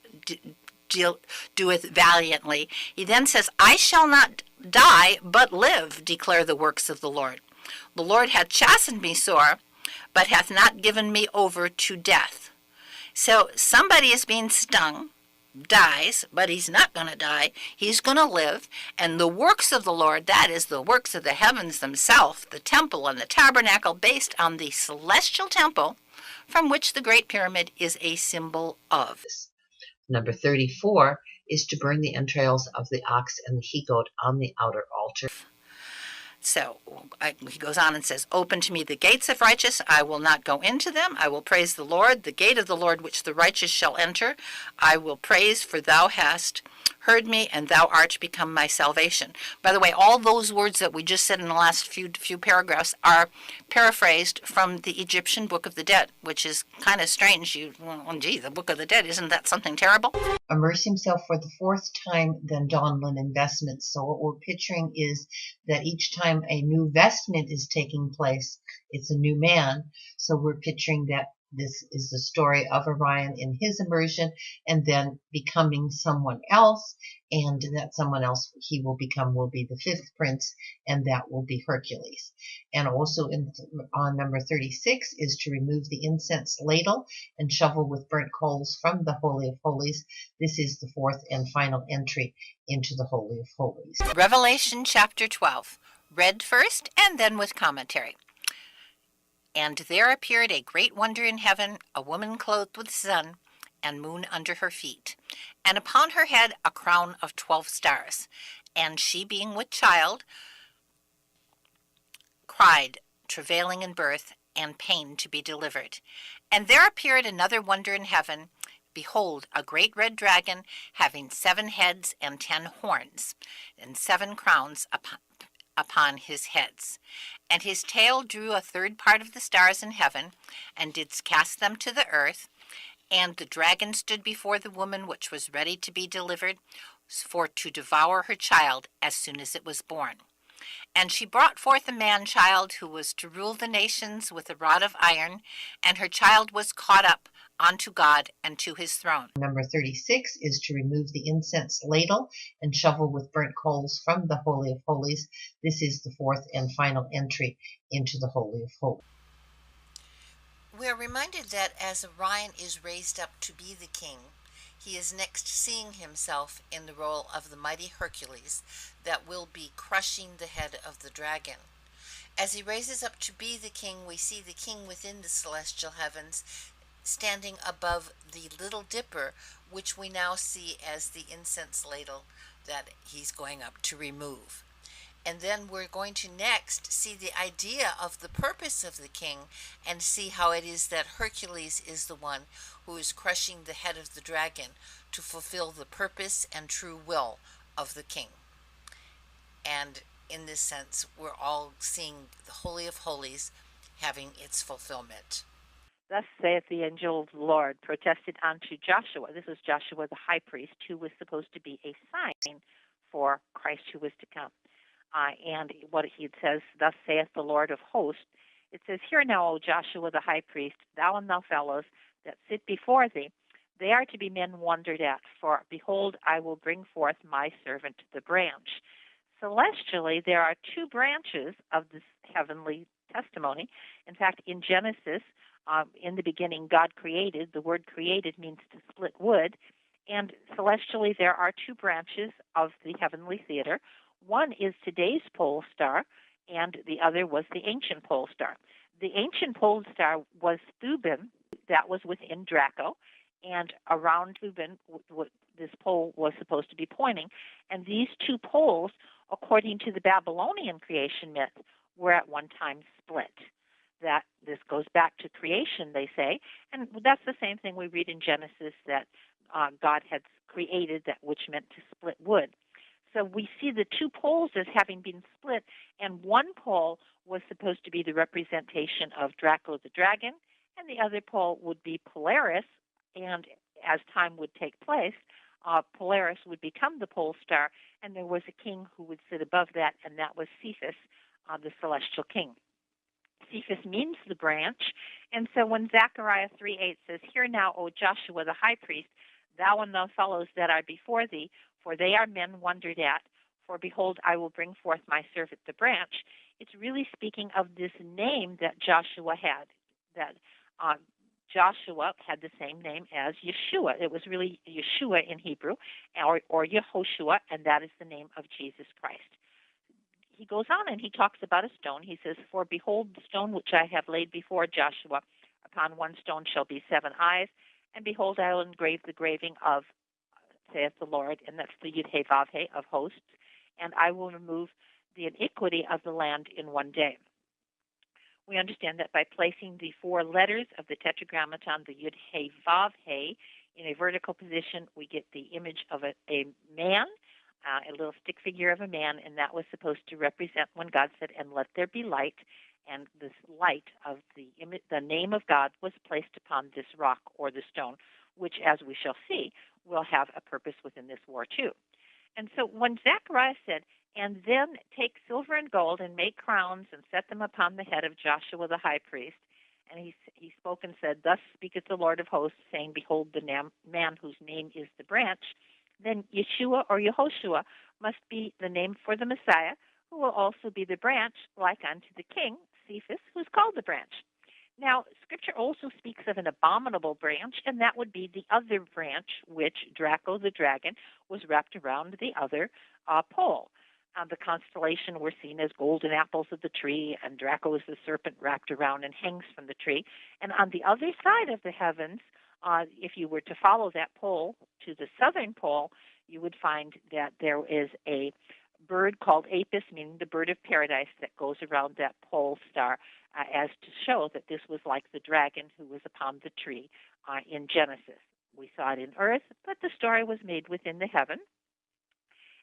valiantly. He then says, I shall not die, but live, declare the works of the Lord. The Lord hath chastened me sore, but hath not given me over to death. So somebody is being stung, dies, but he's not going to die. He's going to live. And the works of the Lord, that is the works of the heavens themselves, the temple and the tabernacle, based on the celestial temple from which the Great Pyramid is a symbol of. Number 34 is to burn the entrails of the ox and the he-goat on the outer altar. So he goes on and says, open to me the gates of righteous, I will not go into them. I will praise the Lord, the gate of the Lord which the righteous shall enter. I will praise, for thou hast heard me, and thou art become my salvation. By the way, all those words that we just said in the last few paragraphs are paraphrased from the Egyptian Book of the Dead, which is kind of strange. The Book of the Dead, isn't that something terrible? Immerse himself for the fourth time, then don linen vestments. So what we're picturing is that each time a new vestment is taking place, it's a new man. So we're picturing that this is the story of Orion in his immersion and then becoming someone else, and that someone else he will become will be the fifth prince, and that will be Hercules. And also on number 36 is to remove the incense ladle and shovel with burnt coals from the Holy of Holies. This is the fourth and final entry into the Holy of Holies. Revelation chapter 12, read first and then with commentary. And there appeared a great wonder in heaven, a woman clothed with sun and moon under her feet, and upon her head a crown of 12 stars. And she, being with child, cried, travailing in birth, and pain to be delivered. And there appeared another wonder in heaven, behold, a great red dragon, having 7 heads and 10 horns, and 7 crowns upon his heads. And his tail drew a third part of the stars in heaven, and did cast them to the earth. And the dragon stood before the woman which was ready to be delivered, for to devour her child as soon as it was born. And she brought forth a man-child who was to rule the nations with a rod of iron, and her child was caught up unto God and to his throne. Number 36 is to remove the incense ladle and shovel with burnt coals from the Holy of Holies. This is the fourth and final entry into the Holy of Holies. We are reminded that as Orion is raised up to be the king, he is next seeing himself in the role of the mighty Hercules that will be crushing the head of the dragon. As he raises up to be the king, we see the king within the celestial heavens standing above the little dipper, which we now see as the incense ladle that he's going up to remove. And then we're going to next see the idea of the purpose of the king and see how it is that Hercules is the one who is crushing the head of the dragon to fulfill the purpose and true will of the king. And in this sense, we're all seeing the Holy of Holies having its fulfillment. Thus saith the angel of the Lord, protested unto Joshua. This was Joshua the high priest, who was supposed to be a sign for Christ who was to come. And what he says, thus saith the Lord of hosts, It says, Hear now, O Joshua the high priest, thou and thy fellows that sit before thee, they are to be men wondered at, for behold, I will bring forth my servant the branch. Celestially, there are two branches of this heavenly testimony. In fact, in Genesis, in the beginning, God created. The word created means to split wood. And celestially, there are two branches of the heavenly theater. One is today's pole star, and the other was the ancient pole star. The ancient pole star was Thuban, that was within Draco, and around Thuban, this pole was supposed to be pointing. And these two poles, according to the Babylonian creation myth, were at one time split. That this goes back to creation, they say, and that's the same thing we read in Genesis, that God had created that, which meant to split wood. So we see the two poles as having been split, and one pole was supposed to be the representation of Draco the dragon, and the other pole would be Polaris, and as time would take place, Polaris would become the pole star, and there was a king who would sit above that, and that was Cephas, the celestial king. Cephas means the branch, and so when Zechariah 3:8 says, Hear now, O Joshua the high priest, thou and thy fellows that are before thee, for they are men wondered at, for behold, I will bring forth my servant the branch, it's really speaking of this name that Joshua had, that Joshua had the same name as Yeshua. It was really Yeshua in Hebrew, or Yehoshua, and that is the name of Jesus Christ. He goes on and he talks about a stone. He says, For behold, the stone which I have laid before Joshua, upon one stone shall be 7 eyes, and behold, I will engrave the graving of, saith the Lord, and that's the Yud-Heh-Vav-Heh of hosts, and I will remove the iniquity of the land in one day. We understand that by placing the 4 letters of the Tetragrammaton, the Yud-Heh-Vav-Heh, in a vertical position, we get the image of a man, a little stick figure of a man, and that was supposed to represent when God said, and let there be light, and this light of the name of God was placed upon this rock or the stone, which, as we shall see, will have a purpose within this war too. And so when Zechariah said, and then take silver and gold and make crowns and set them upon the head of Joshua the high priest, and he spoke and said, Thus speaketh the Lord of hosts, saying, Behold the man whose name is the branch, then Yeshua or Yehoshua must be the name for the Messiah, who will also be the branch, like unto the king, Cephas, who's called the branch. Now, Scripture also speaks of an abominable branch, and that would be the other branch, which Draco the dragon was wrapped around the other pole. The constellation we're seen as golden apples of the tree, and Draco is the serpent wrapped around and hangs from the tree. And on the other side of the heavens, if you were to follow that pole to the southern pole, you would find that there is a bird called Apis, meaning the bird of paradise, that goes around that pole star, as to show that this was like the dragon who was upon the tree in Genesis. We saw it in earth, but the story was made within the heaven.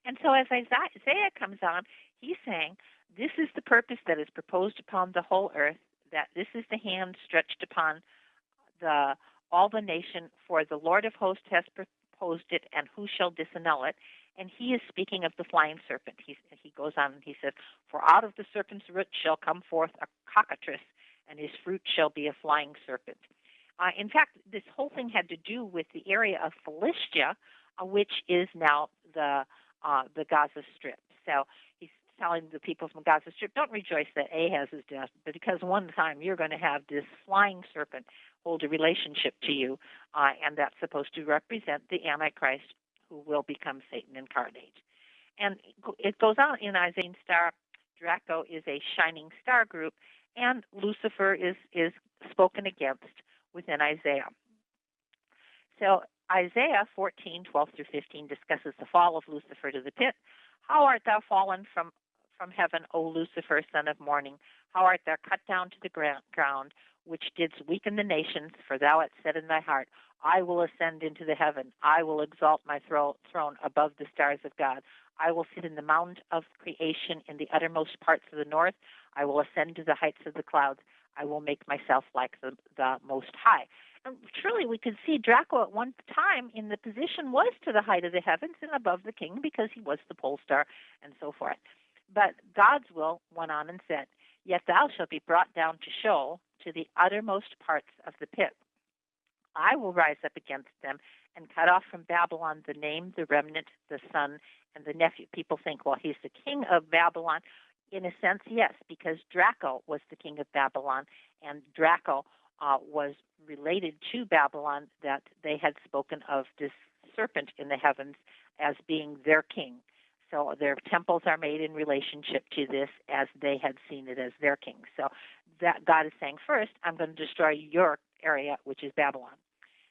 And so as Isaiah comes on, he's saying, this is the purpose that is proposed upon the whole earth, that this is the hand stretched upon all the nation, for the Lord of hosts has proposed it, and who shall disannul it? And he is speaking of the flying serpent. He goes on and he says, For out of the serpent's root shall come forth a cockatrice, and his fruit shall be a flying serpent. In fact, this whole thing had to do with the area of Philistia, which is now the Gaza Strip. So he's telling the people from Gaza Strip, don't rejoice that Ahaz is dead, but because one time you're going to have this flying serpent hold a relationship to you, and that's supposed to represent the Antichrist, who will become Satan incarnate. And it goes on in Isaiah star. Draco is a shining star group, and Lucifer is spoken against within Isaiah. So Isaiah 14:12-15 discusses the fall of Lucifer to the pit. How art thou fallen from heaven, O Lucifer, son of morning? How art thou cut down to the ground, which didst weaken the nations? For thou hast said in thy heart, I will ascend into the heaven. I will exalt my throne above the stars of God. I will sit in the mount of creation in the uttermost parts of the north. I will ascend to the heights of the clouds. I will make myself like the Most High. And truly, we could see Draco at one time in the position was to the height of the heavens and above the king, because he was the pole star and so forth. But God's will went on and said, Yet thou shalt be brought down to Sheol, to the uttermost parts of the pit. I will rise up against them and cut off from Babylon the name, the remnant, the son, and the nephew. People think, well, he's the king of Babylon. In a sense, yes, because Draco was the king of Babylon, and Draco was related to Babylon, that they had spoken of this serpent in the heavens as being their king. So their temples are made in relationship to this, as they had seen it as their king. So that God is saying, first, I'm going to destroy your area, which is Babylon.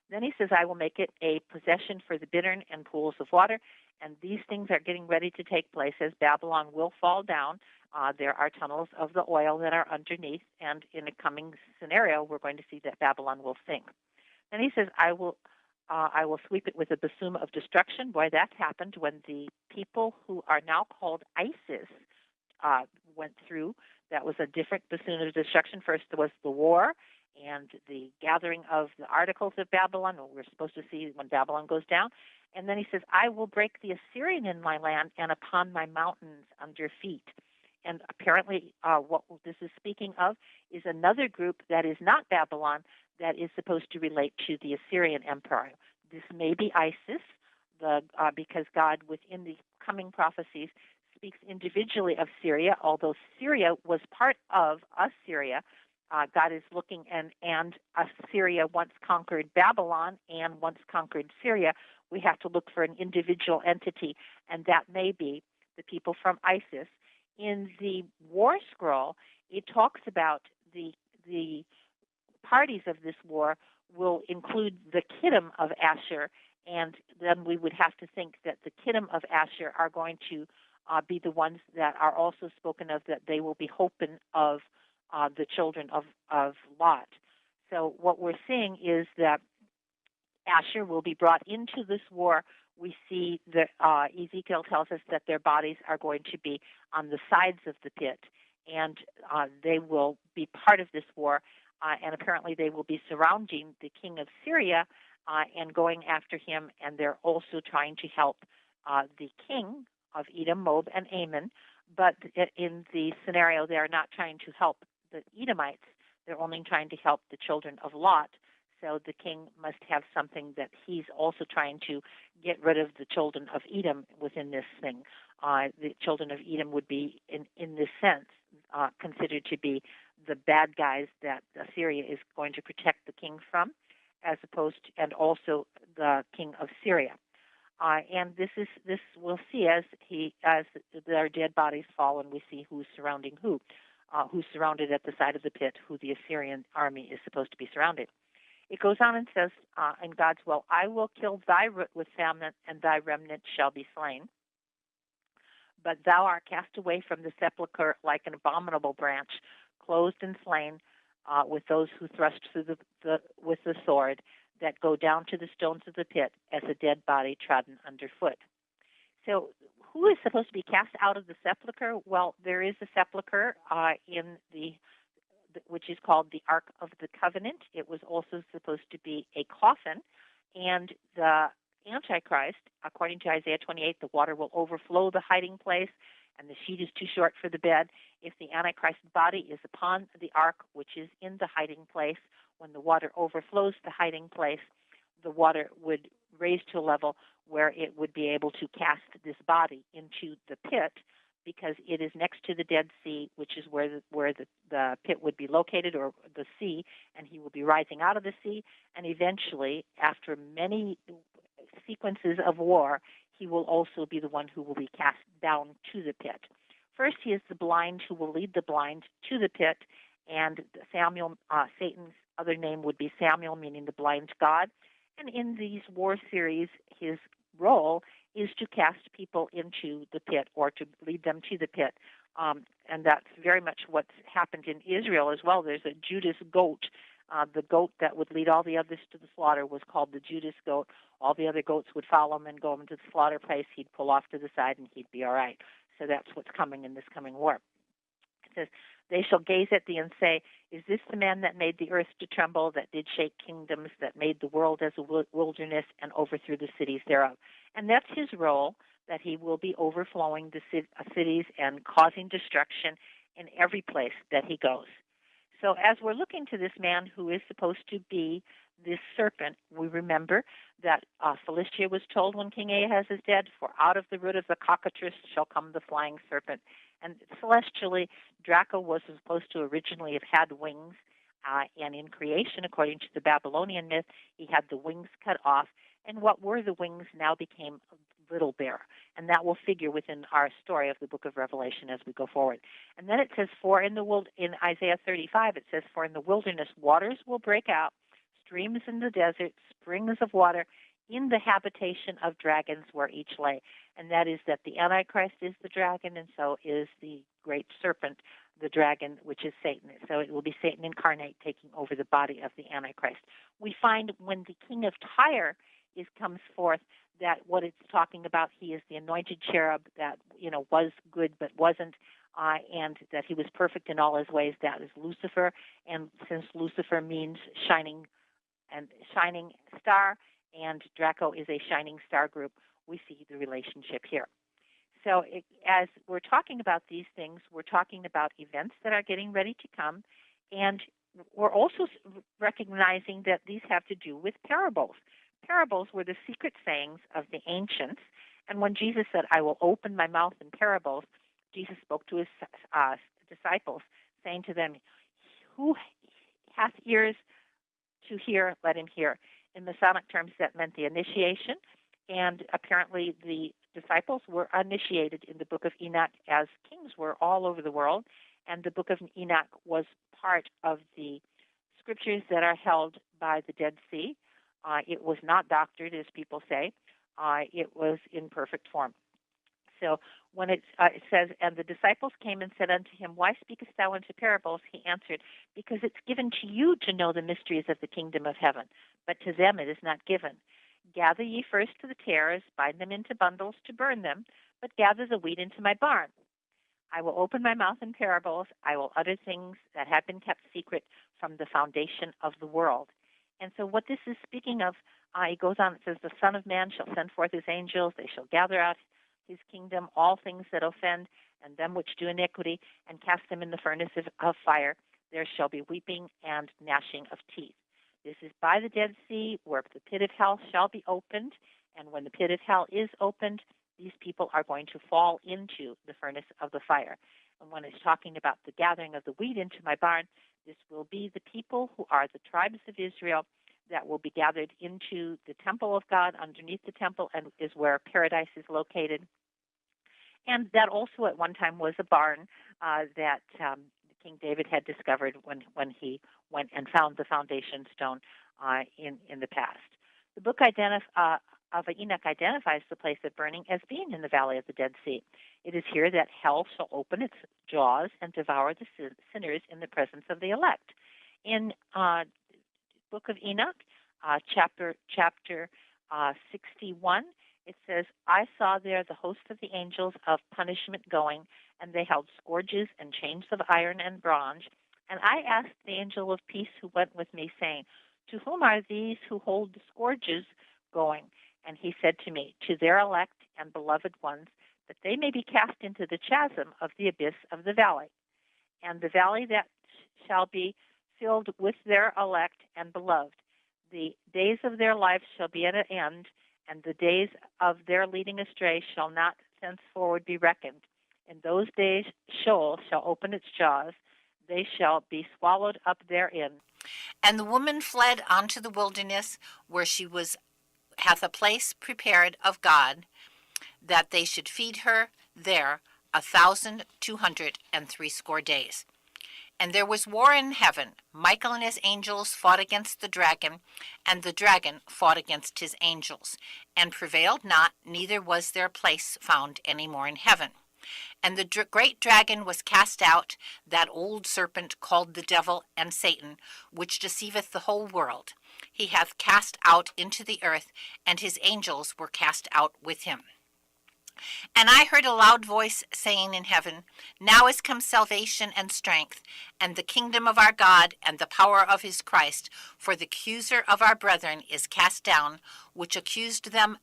Then he says, I will make it a possession for the bittern and pools of water. And these things are getting ready to take place as Babylon will fall down. There are tunnels of the oil that are underneath, and in a coming scenario, we're going to see that Babylon will sink. Then he says, I will sweep it with a bassoon of destruction. Boy, that happened when the people who are now called ISIS went through. That was a different bassoon of destruction. First, there was the war and the gathering of the articles of Babylon. We're supposed to see when Babylon goes down. And then he says, I will break the Assyrian in my land and upon my mountains under feet. And apparently what this is speaking of is another group that is not Babylon, that is supposed to relate to the Assyrian Empire. This may be ISIS, because God, within the coming prophecies, speaks individually of Syria, although Syria was part of Assyria. God is looking, and Assyria once conquered Babylon and once conquered Syria. We have to look for an individual entity, and that may be the people from ISIS. In the war scroll, it talks about the parties of this war will include the Kittim of Asher, and then we would have to think that the Kittim of Asher are going to be the ones that are also spoken of, that they will be hoping of the children of Lot. So what we're seeing is that Asher will be brought into this war. We see that Ezekiel tells us that their bodies are going to be on the sides of the pit, and they will be part of this war. And apparently they will be surrounding the king of Syria and going after him, and they're also trying to help the king of Edom, Moab, and Ammon. But in the scenario, they are not trying to help the Edomites. They're only trying to help the children of Lot. So the king must have something that he's also trying to get rid of the children of Edom within this thing. The children of Edom would be, in this sense, considered to be the bad guys that Assyria is going to protect the king from, as opposed to, and also the king of Syria. And this we'll see as their dead bodies fall, and we see who's surrounding who's surrounded at the side of the pit, who the Assyrian army is supposed to be surrounded. It goes on and says, in God's will, I will kill thy root with famine, and thy remnant shall be slain. But thou art cast away from the sepulchre like an abominable branch, closed and slain with those who thrust through with the sword, that go down to the stones of the pit as a dead body trodden underfoot. So who is supposed to be cast out of the sepulchre? Well, there is a sepulchre which is called the Ark of the Covenant. It was also supposed to be a coffin, and the Antichrist, according to Isaiah 28, the water will overflow the hiding place, and the sheet is too short for the bed. If the Antichrist body is upon the ark, which is in the hiding place, when the water overflows the hiding place, the water would raise to a level where it would be able to cast this body into the pit, because it is next to the Dead Sea, which is where the pit would be located, or the sea, and he will be rising out of the sea, and eventually, after many sequences of war, he will also be the one who will be cast down to the pit. First, he is the blind who will lead the blind to the pit, and Samuel, Satan's other name would be Samuel, meaning the blind god. And in these war series, his role is to cast people into the pit, or to lead them to the pit. And that's very much what's happened in Israel as well. There's a Judas goat. The goat that would lead all the others to the slaughter was called the Judas goat. All the other goats would follow him and go into the slaughter place. He'd pull off to the side and he'd be all right. So that's what's coming in this coming war. It says, they shall gaze at thee and say, is this the man that made the earth to tremble, that did shake kingdoms, that made the world as a wilderness and overthrew the cities thereof? And that's his role, that he will be overflowing the cities and causing destruction in every place that he goes. So as we're looking to this man who is supposed to be this serpent, we remember that Philistia was told when King Ahaz is dead, for out of the root of the cockatrice shall come the flying serpent. And celestially, Draco was supposed to originally have had wings, and in creation, according to the Babylonian myth, he had the wings cut off, and what were the wings now became a little bear. And that will figure within our story of the book of Revelation as we go forward. And then it says, in Isaiah 35, it says, for in the wilderness waters will break out, streams in the desert, springs of water, in the habitation of dragons where each lay. And that is that the Antichrist is the dragon, and so is the great serpent, the dragon, which is Satan. So it will be Satan incarnate taking over the body of the Antichrist. We find when the king of Tyre comes forth, that what it's talking about, he is the anointed cherub that was good but wasn't, and that he was perfect in all his ways. That is Lucifer, and since Lucifer means shining star, and Draco is a shining star group, we see the relationship here. So as we're talking about these things, we're talking about events that are getting ready to come, and we're also recognizing that these have to do with parables. Parables were the secret sayings of the ancients, and when Jesus said, I will open my mouth in parables, Jesus spoke to his disciples, saying to them, who hath ears to hear, let him hear. In Masonic terms, that meant the initiation, and apparently the disciples were initiated in the book of Enoch as kings were all over the world, and the book of Enoch was part of the scriptures that are held by the Dead Sea. It was not doctored, as people say. It was in perfect form. So when it says, and the disciples came and said unto him, why speakest thou unto parables? He answered, because it's given to you to know the mysteries of the kingdom of heaven, but to them it is not given. Gather ye first to the tares, bind them into bundles to burn them, but gather the wheat into my barn. I will open my mouth in parables. I will utter things that have been kept secret from the foundation of the world. And so what this is speaking of, it goes on, it says, the Son of Man shall send forth his angels. They shall gather out his kingdom all things that offend, and them which do iniquity, and cast them in the furnace of fire. There shall be weeping and gnashing of teeth. This is by the Dead Sea, where the pit of hell shall be opened, and when the pit of hell is opened, these people are going to fall into the furnace of the fire. And when it's talking about the gathering of the wheat into my barn, this will be the people who are the tribes of Israel that will be gathered into the temple of God, underneath the temple, and is where paradise is located. And that also at one time was a barn that King David had discovered when he went and found the foundation stone in the past. The book of Enoch identifies the place of burning as being in the valley of the Dead Sea. It is here that hell shall open its jaws and devour the sinners in the presence of the elect. In book of Enoch, chapter 61, it says, I saw there the host of the angels of punishment going, and they held scourges and chains of iron and bronze. And I asked the angel of peace who went with me, saying, to whom are these who hold the scourges going? And he said to me, to their elect and beloved ones, that they may be cast into the chasm of the abyss of the valley. And the valley that shall be filled with their elect and beloved. The days of their life shall be at an end, and the days of their leading astray shall not thenceforward be reckoned. In those days Sheol shall open its jaws, they shall be swallowed up therein. And the woman fled unto the wilderness, where she hath a place prepared of God, that they should feed her there 1,260 days. And there was war in heaven. Michael and his angels fought against the dragon, and the dragon fought against his angels, and prevailed not, neither was their place found any more in heaven. And the great dragon was cast out, that old serpent called the devil and Satan, which deceiveth the whole world. He hath cast out into the earth, and his angels were cast out with him. And I heard a loud voice saying in heaven, now is come salvation and strength, and the kingdom of our God, and the power of his Christ. For the accuser of our brethren is cast down, which accused them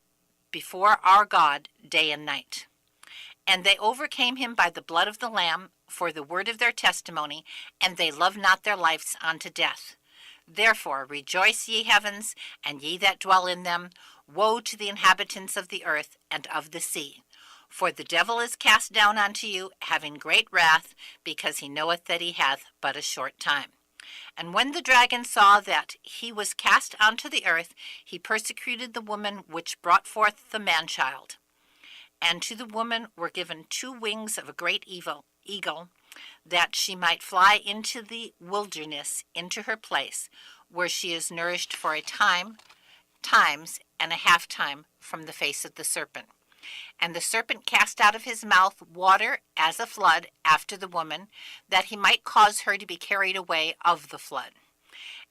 before our God day and night. And they overcame him by the blood of the Lamb, for the word of their testimony, and they loved not their lives unto death. Therefore rejoice, ye heavens, and ye that dwell in them. Woe to the inhabitants of the earth and of the sea. For the devil is cast down unto you, having great wrath, because he knoweth that he hath but a short time. And when the dragon saw that he was cast unto the earth, he persecuted the woman which brought forth the man-child. And to the woman were given 2 wings of a great eagle, that she might fly into the wilderness, into her place, where she is nourished for a times and a half time from the face of the serpent. And the serpent cast out of his mouth water as a flood after the woman, that he might cause her to be carried away of the flood.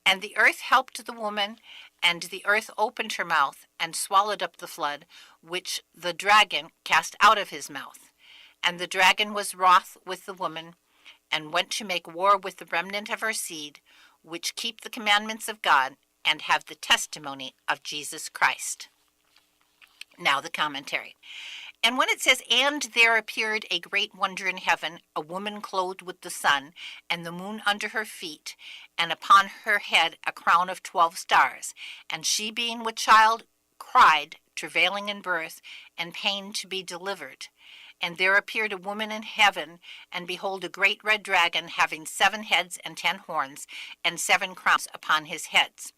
And the earth helped the woman, and the earth opened her mouth, and swallowed up the flood, which the dragon cast out of his mouth. And the dragon was wroth with the woman, and went to make war with the remnant of her seed, which keep the commandments of God, and have the testimony of Jesus Christ. Now the commentary. And when it says, and there appeared a great wonder in heaven, a woman clothed with the sun, and the moon under her feet, and upon her head a crown of 12 stars. And she being with child cried, travailing in birth, and pain to be delivered. And there appeared a woman in heaven, and behold, a great red dragon, having 7 heads and 10 horns, and 7 crowns upon his heads.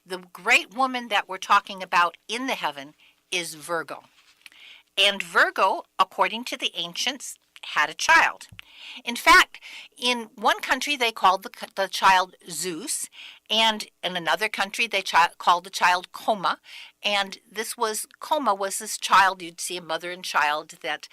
The great woman that we're talking about in the heaven is Virgo. And Virgo, according to the ancients, had a child. In fact, in one country they called the child Zeus, and in another country they called the child Coma. And Coma was this child, you'd see a mother and child that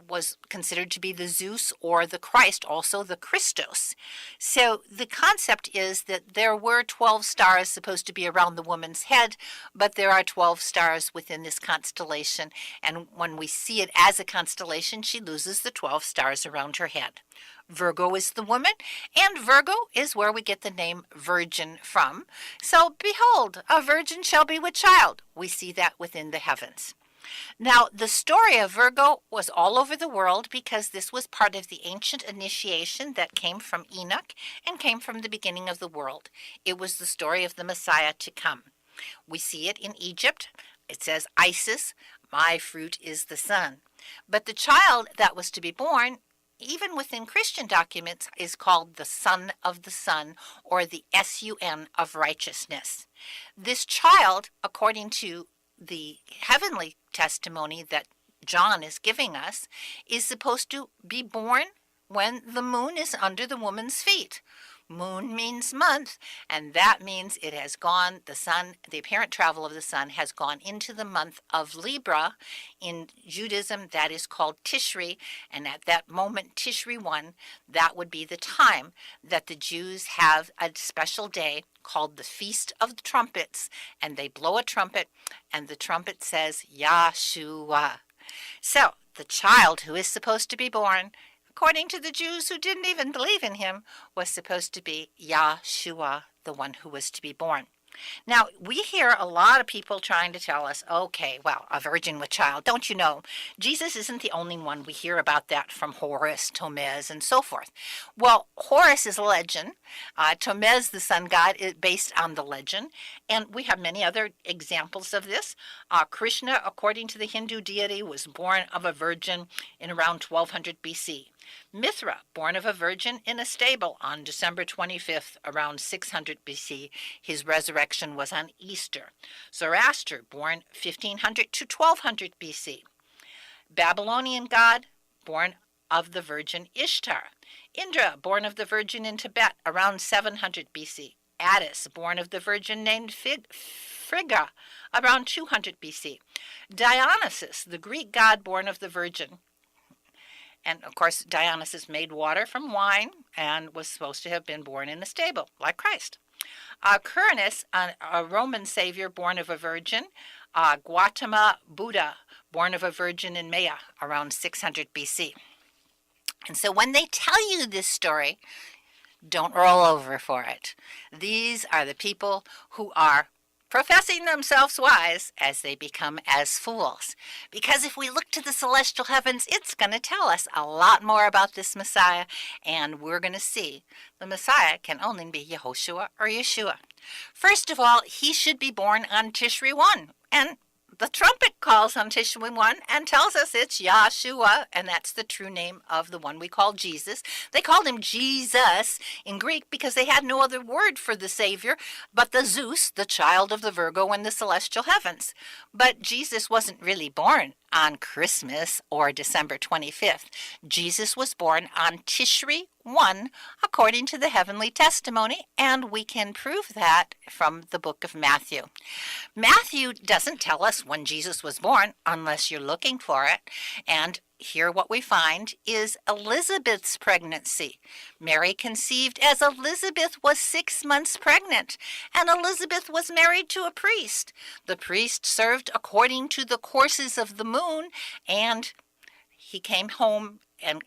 was considered to be the Zeus or the Christ, also the Christos. So the concept is that there were 12 stars supposed to be around the woman's head, but there are 12 stars within this constellation. And when we see it as a constellation, she loses the 12 stars around her head. Virgo is the woman, and Virgo is where we get the name virgin from. So, behold, a virgin shall be with child. We see that within the heavens. Now, the story of Virgo was all over the world because this was part of the ancient initiation that came from Enoch and came from the beginning of the world. It was the story of the Messiah to come. We see it in Egypt. It says, Isis, my fruit is the sun. But the child that was to be born, even within Christian documents, is called the Son of the Sun, or the Sun of righteousness. This child, according to the heavenly testimony that John is giving us, is supposed to be born when the moon is under the woman's feet. Moon means month, and that means it has gone, the sun, the apparent travel of the sun has gone into the month of Libra. In Judaism, that is called Tishri, and at that moment, Tishri 1, that would be the time that the Jews have a special day called the Feast of the Trumpets, and they blow a trumpet, and the trumpet says, Yahshua. So, the child who is supposed to be born, according to the Jews who didn't even believe in him, was supposed to be Yahshua, the one who was to be born. Now, we hear a lot of people trying to tell us, okay, well, a virgin with child. Don't you know, Jesus isn't the only one. We hear about that from Horus, Thomez, and so forth. Well, Horus is a legend. Thomez, the sun god, is based on the legend. And we have many other examples of this. Krishna, according to the Hindu deity, was born of a virgin in around 1200 BC. Mithra, born of a virgin in a stable on December 25th, around 600 BC. His resurrection was on Easter. Zoroaster, born 1500 to 1200 BC. Babylonian god, born of the virgin Ishtar. Indra, born of the virgin in Tibet, around 700 BC. Attis, born of the virgin named Frigga, around 200 BC. Dionysus, the Greek god born of the virgin. And, of course, Dionysus made water from wine and was supposed to have been born in a stable, like Christ. Quirinus, a Roman savior born of a virgin. Gautama Buddha, born of a virgin in Maya, around 600 BC. And so when they tell you this story, don't roll over for it. These are the people who are professing themselves wise as they become as fools. Because if we look to the celestial heavens, it's going to tell us a lot more about this Messiah, and we're going to see the Messiah can only be Yehoshua or Yeshua. First of all, he should be born on Tishri 1, and the trumpet calls on Tishri 1 and tells us it's Yahshua, and that's the true name of the one we call Jesus. They called him Jesus in Greek because they had no other word for the Savior but the Zeus, the child of the Virgo in the celestial heavens. But Jesus wasn't really born on Christmas or December 25th. Jesus was born on Tishri 1, according to the heavenly testimony, and we can prove that from the book of Matthew. Matthew doesn't tell us when Jesus was born unless you're looking for it, and here what we find is Elizabeth's pregnancy. Mary conceived as Elizabeth was 6 months pregnant, and Elizabeth was married to a priest. The priest served according to the courses of the moon, and he came home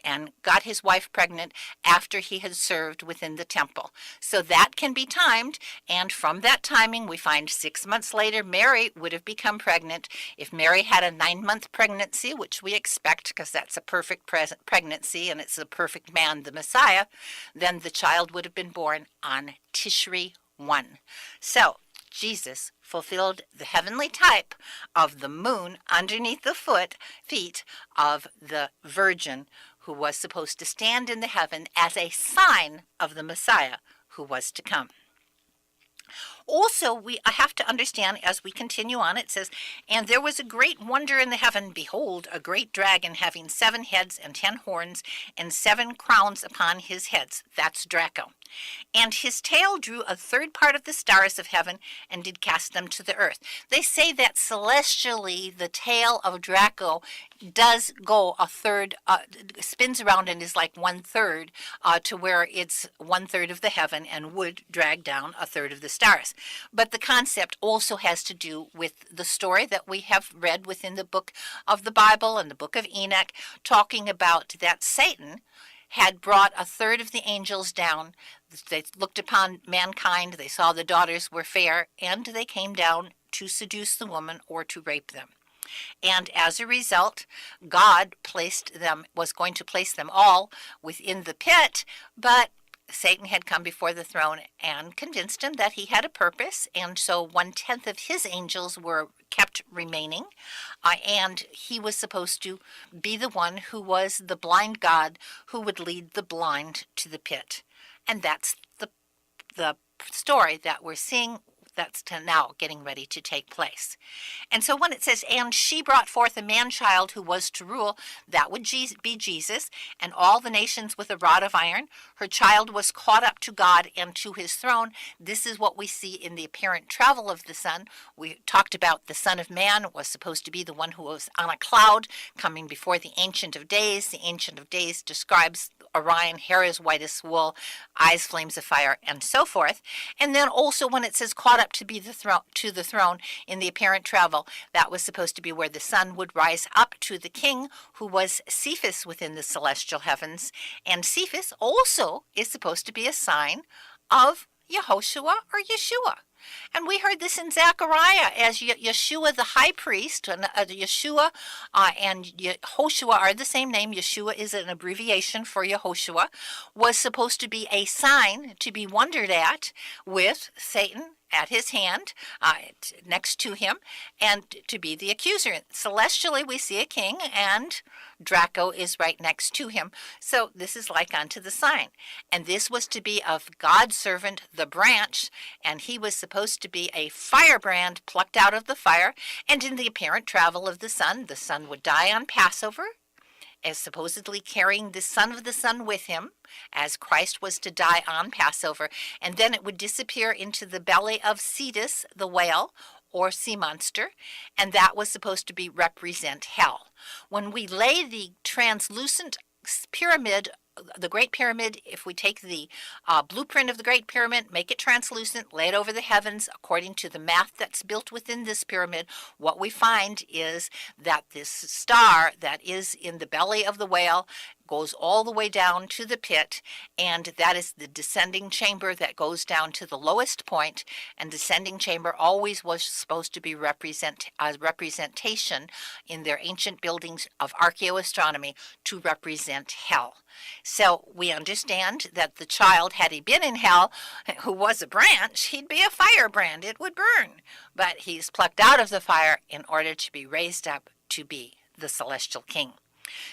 and got his wife pregnant after he had served within the temple. So that can be timed, and from that timing we find 6 months later Mary would have become pregnant. If Mary had a 9-month pregnancy, which we expect because that's a perfect pregnancy and it's a perfect man, the Messiah, then the child would have been born on Tishri 1. So Jesus fulfilled the heavenly type of the moon underneath the feet of the Virgin who was supposed to stand in the heaven as a sign of the Messiah who was to come. Also, we have to understand as we continue on, it says, "And there was a great wonder in the heaven. Behold, a great dragon having 7 heads and 10 horns and 7 crowns upon his heads." That's Draco. "And his tail drew a third part of the stars of heaven and did cast them to the earth." They say that celestially the tail of Draco does go a third, spins around and is like 1/3 to where it's 1/3 of the heaven and would drag down a third of the stars. But the concept also has to do with the story that we have read within the book of the Bible and the book of Enoch, talking about that Satan had brought a third of the angels down. They looked upon mankind, they saw the daughters were fair, and they came down to seduce the woman or to rape them. And as a result, God was going to place them all within the pit, but Satan had come before the throne and convinced him that he had a purpose, and so 1/10 of his angels were kept remaining, and he was supposed to be the one who was the blind God who would lead the blind to the pit. And that's the story that we're seeing that's now getting ready to take place. And so when it says, "And she brought forth a man-child who was to rule," that would be Jesus, "and all the nations with a rod of iron. Her child was caught up to God and to his throne." This is what we see in the apparent travel of the Son. We talked about the Son of Man was supposed to be the one who was on a cloud coming before the Ancient of Days. The Ancient of Days describes Orion, hair as white as wool, eyes flames of fire, and so forth. And then also when it says caught up to the throne in the apparent travel, that was supposed to be where the sun would rise up to the king, who was Cephas within the celestial heavens. And Cephas also is supposed to be a sign of Yehoshua or Yeshua. And we heard this in Zechariah as Yeshua the high priest, and Yeshua and Yehoshua are the same name. Yeshua is an abbreviation for Yehoshua, was supposed to be a sign to be wondered at, with Satan at his hand, next to him, and to be the accuser. Celestially, we see a king, and Draco is right next to him. So this is like unto the sign. And this was to be of God's servant, the branch, and he was supposed to be a firebrand plucked out of the fire. And in the apparent travel of the sun would die on Passover, as supposedly carrying the Son of the Sun with him, as Christ was to die on Passover, and then it would disappear into the belly of Cetus, the whale, or sea monster, and that was supposed to represent hell. When we lay the translucent pyramid, the Great Pyramid, if we take the blueprint of the Great Pyramid, make it translucent, lay it over the heavens, according to the math that's built within this pyramid, what we find is that this star that is in the belly of the whale goes all the way down to the pit, and that is the descending chamber that goes down to the lowest point. And descending chamber always was supposed to be representation in their ancient buildings of archaeoastronomy to represent hell. So we understand that the child, had he been in hell, who was a branch, he'd be a firebrand. It would burn. But he's plucked out of the fire in order to be raised up to be the celestial king.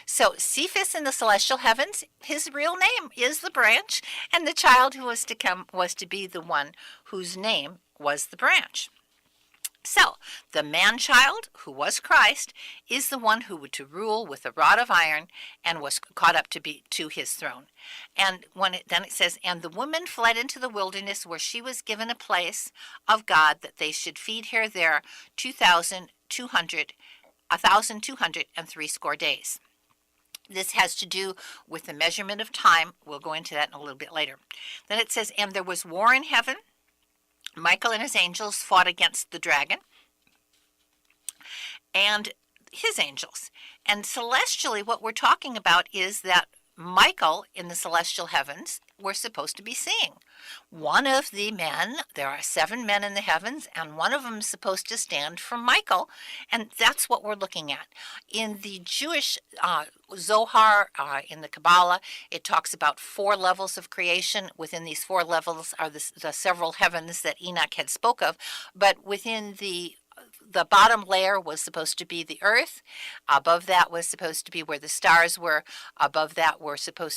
So Cephas in the celestial heavens, his real name is the branch, and the child who was to come was to be the one whose name was the branch. So the man-child, who was Christ, is the one who would to rule with a rod of iron and was caught up to his throne. And then it says, and the woman fled into the wilderness, where she was given a place of God that they should feed her there 1,203 days. This has to do with the measurement of time. We'll go into that in a little bit later. Then it says, and there was war in heaven. Michael and his angels fought against the dragon and his angels. And celestially, what we're talking about is that Michael in the celestial heavens we're supposed to be seeing. One of the men, there are 7 men in the heavens, and one of them is supposed to stand for Michael, and that's what we're looking at. In the Jewish Zohar, in the Kabbalah, it talks about 4 levels of creation. Within these 4 levels are the several heavens that Enoch had spoke of, but within the bottom layer was supposed to be the earth. Above that was supposed to be where the stars were. Above that were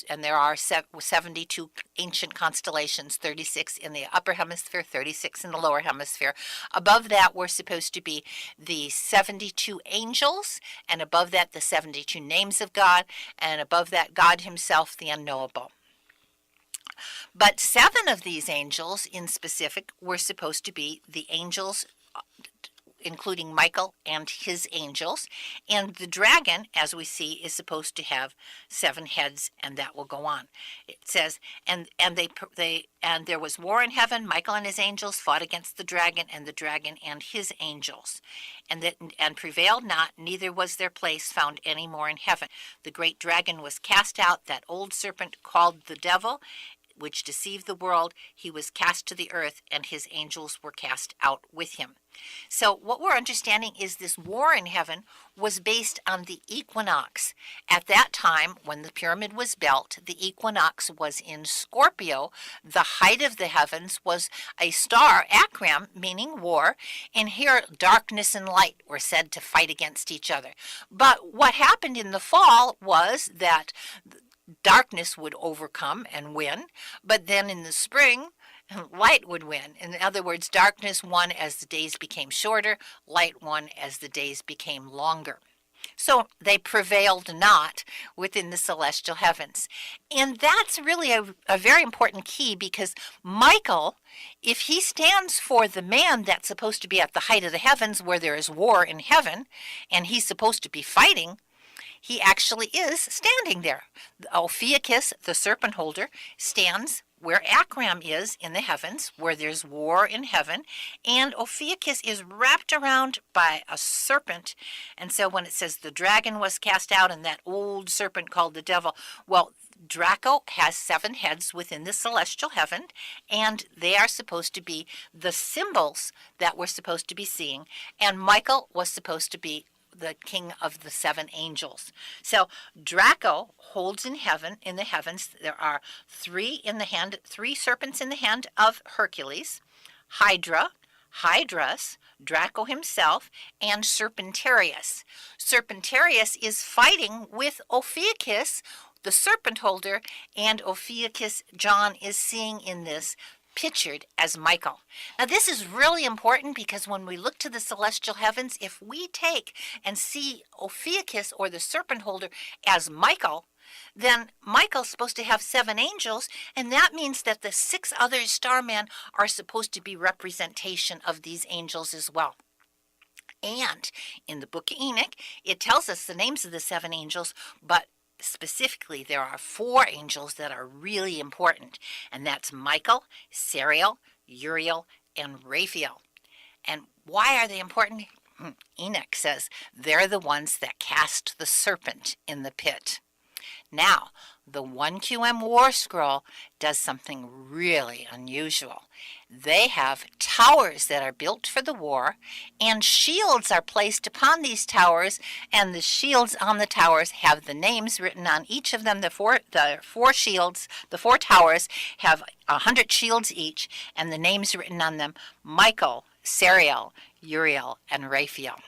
and there are 72 ancient constellations, 36 in the upper hemisphere, 36 in the lower hemisphere. Above that were supposed to be the 72 angels, and above that the 72 names of God, and above that God himself, the unknowable. But 7 of these angels in specific were supposed to be the angels, including Michael and his angels, and the dragon, as we see, is supposed to have 7 heads, and that will go on. It says, and there was war in heaven. Michael and his angels fought against the dragon and his angels, and prevailed not, neither was their place found any more in heaven. The great dragon was cast out, that old serpent called the devil, which deceived the world. He was cast to the earth, and his angels were cast out with him. So what we're understanding is this war in heaven was based on the equinox. At that time, when the pyramid was built, the equinox was in Scorpio. The height of the heavens was a star, Akram, meaning war, and here darkness and light were said to fight against each other. But what happened in the fall was that darkness would overcome and win, but then in the spring, light would win. In other words, darkness won as the days became shorter, light won as the days became longer. So they prevailed not within the celestial heavens. And that's really a very important key, because Michael, if he stands for the man that's supposed to be at the height of the heavens where there is war in heaven, and he's supposed to be fighting, he actually is standing there. Ophiuchus, the serpent holder, stands where Akram is in the heavens, where there's war in heaven, and Ophiuchus is wrapped around by a serpent. And so when it says the dragon was cast out and that old serpent called the devil, well, Draco has 7 heads within the celestial heaven, and they are supposed to be the symbols that we're supposed to be seeing, and Michael was supposed to be the king of the 7 angels. So Draco holds in heaven, in the heavens, there are 3 serpents in the hand of Hercules, Hydra, Hydrus, Draco himself, and Serpentarius. Serpentarius is fighting with Ophiuchus, the serpent holder, and Ophiuchus, John is seeing in this, pictured as Michael. Now this is really important, because when we look to the celestial heavens, if we take and see Ophiuchus, or the serpent holder, as Michael, then Michael's supposed to have 7 angels, and that means that the 6 other starmen are supposed to be representation of these angels as well. And in the book of Enoch, it tells us the names of the 7 angels, but specifically, there are 4 angels that are really important, and that's Michael, Sariel, Uriel, and Raphael. And why are they important? Enoch says they're the ones that cast the serpent in the pit. Now, the 1QM War Scroll does something really unusual. They have towers that are built for the war, and shields are placed upon these towers, and the shields on the towers have the names written on each of them. The four shields, the four towers have 100 shields each, and the names written on them: Michael, Sariel, Uriel, and Raphael.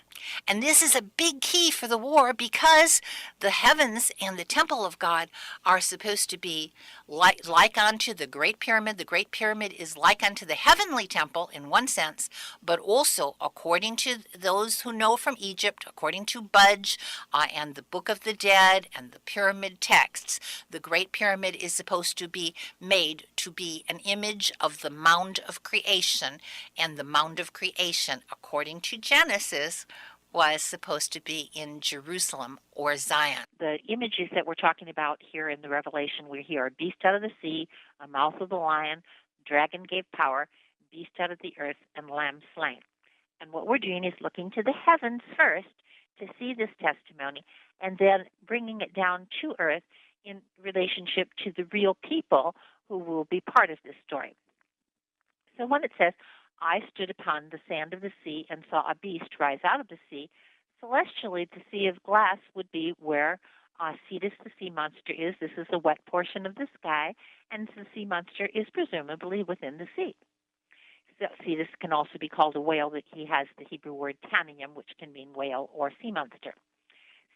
And this is a big key for the war, because the heavens and the temple of God are supposed to be like unto the Great Pyramid. The Great Pyramid is like unto the heavenly temple in one sense, but also, according to those who know from Egypt, according to Budge and the Book of the Dead and the pyramid texts, the Great Pyramid is supposed to be made to be an image of the mound of creation, and the mound of creation, according to Genesis, was supposed to be in Jerusalem or Zion. The images that we're talking about here in the Revelation, we hear a beast out of the sea, a mouth of the lion, dragon gave power, beast out of the earth, and lamb slain. And what we're doing is looking to the heavens first to see this testimony, and then bringing it down to earth in relationship to the real people who will be part of this story. So when it says, I stood upon the sand of the sea and saw a beast rise out of the sea, celestially the sea of glass would be where Cetus, the sea monster, is. This is the wet portion of the sky, and the sea monster is presumably within the sea. So Cetus can also be called a whale. That he has the Hebrew word tanium, which can mean whale or sea monster.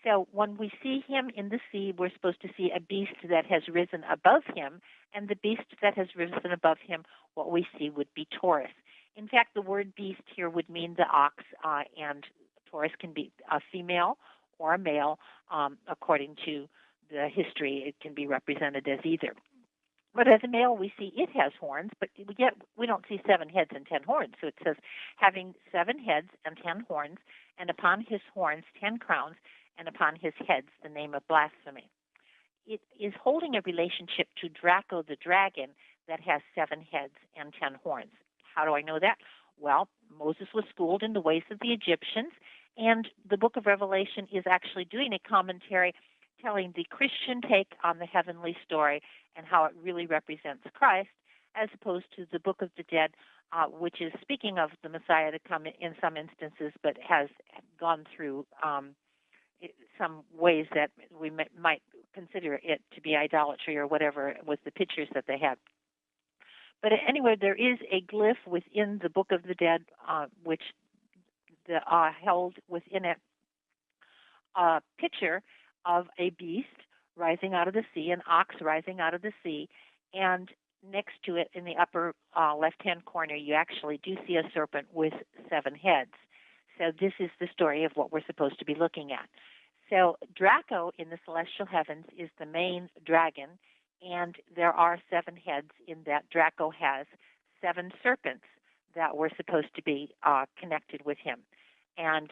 So when we see him in the sea, we're supposed to see a beast that has risen above him, and the beast that has risen above him, what we see would be Taurus. In fact, the word beast here would mean the ox, and Taurus can be a female or a male. According to the history, it can be represented as either. But as a male, we see it has horns, but yet we don't see 7 heads and 10 horns. So it says, having 7 heads and 10 horns, and upon his horns 10 crowns, and upon his heads the name of blasphemy. It is holding a relationship to Draco the dragon that has 7 heads and 10 horns. How do I know that? Well, Moses was schooled in the ways of the Egyptians, and the book of Revelation is actually doing a commentary telling the Christian take on the heavenly story and how it really represents Christ, as opposed to the book of the Dead, which is speaking of the Messiah to come in some instances, but has gone through some ways that we might consider it to be idolatry or whatever with the pictures that they had. But anyway, there is a glyph within the Book of the Dead, which held within it a picture of a beast rising out of the sea, an ox rising out of the sea, and next to it in the upper left-hand corner, you actually do see a serpent with 7 heads. So this is the story of what we're supposed to be looking at. So Draco in the celestial heavens is the main dragon, and there are 7 heads in that. Draco has 7 serpents that were supposed to be connected with him. And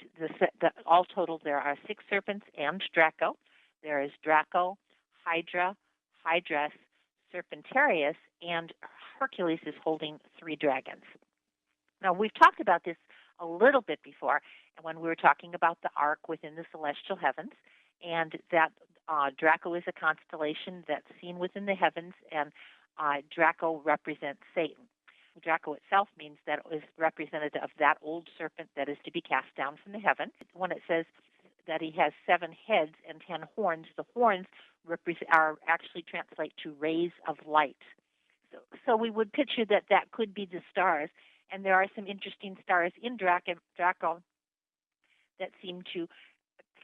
all total, there are 6 serpents and Draco. There is Draco, Hydra, Hydrus, Serpentarius, and Hercules is holding 3 dragons. Now, we've talked about this a little bit before, and when we were talking about the ark within the celestial heavens, and that Draco is a constellation that's seen within the heavens, and Draco represents Satan. Draco itself means that it is representative of that old serpent that is to be cast down from the heaven. When it says that he has 7 heads and 10 horns, the horns are actually translate to rays of light. So we would picture that that could be the stars, and there are some interesting stars in Draco that seem to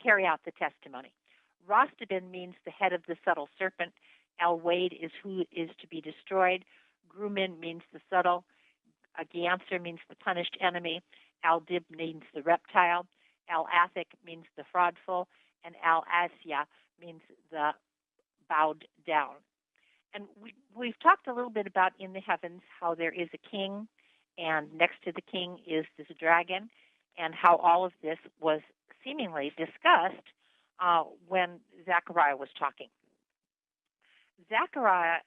carry out the testimony. Rostodon means the head of the subtle serpent. Al-Wade is who is to be destroyed. Grumman means the subtle. Aganser means the punished enemy. Al-Dib means the reptile. Al-Athic means the fraudful. And Al-Asya means the bowed down. And we've talked a little bit about in the heavens how there is a king, and next to the king is this dragon, and how all of this was seemingly discussed when Zechariah was talking. Zechariah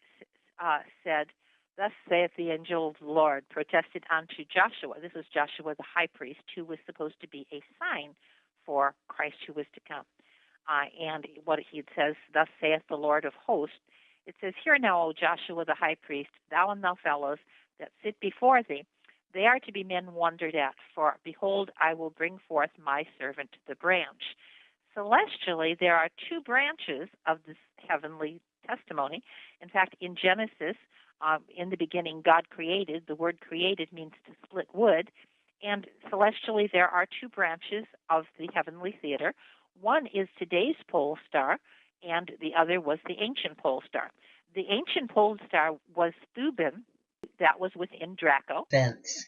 said, "Thus saith the angel of the Lord, protested unto Joshua." This was Joshua the high priest, who was supposed to be a sign for Christ who was to come. And what he says, thus saith the Lord of hosts, it says, Hear now, O Joshua the high priest, thou and thy fellows that sit before thee, they are to be men wondered at, for behold, I will bring forth my servant the branch. Celestially, there are two branches of this heavenly testimony. In fact, in Genesis, in the beginning, God created. The word created means to split wood. And celestially, there are two branches of the heavenly theater. One is today's pole star, and the other was the ancient pole star. The ancient pole star was Thuban, that was within Draco. Events.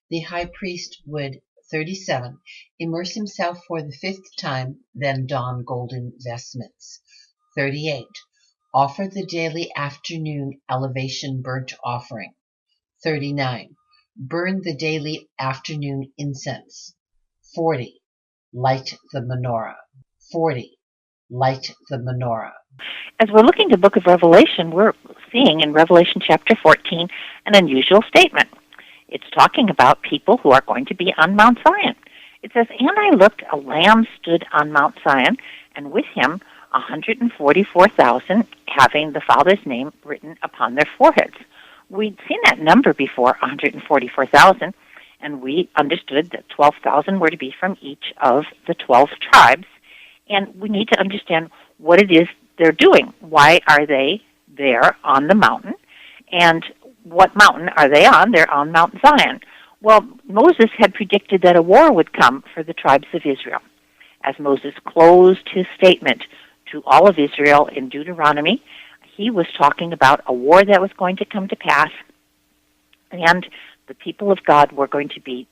The high priest would 37 immerse himself for the fifth time, then don golden vestments. 38 offer the daily afternoon elevation burnt offering. 39 burn the daily afternoon incense. 40 light the menorah. 40 light the menorah. As we're looking at the book of Revelation, we're seeing in Revelation chapter 14 an unusual statement. It's talking about people who are going to be on Mount Zion. It says, And I looked, a lamb stood on Mount Zion, and with him 144,000, having the Father's name written upon their foreheads. We'd seen that number before, 144,000, and we understood that 12,000 were to be from each of the 12 tribes. And we need to understand what it is they're doing. Why are they there on the mountain? And what mountain are they on? They're on Mount Zion. Well, Moses had predicted that a war would come for the tribes of Israel. As Moses closed his statement to all of Israel in Deuteronomy, he was talking about a war that was going to come to pass, and the people of God were going to be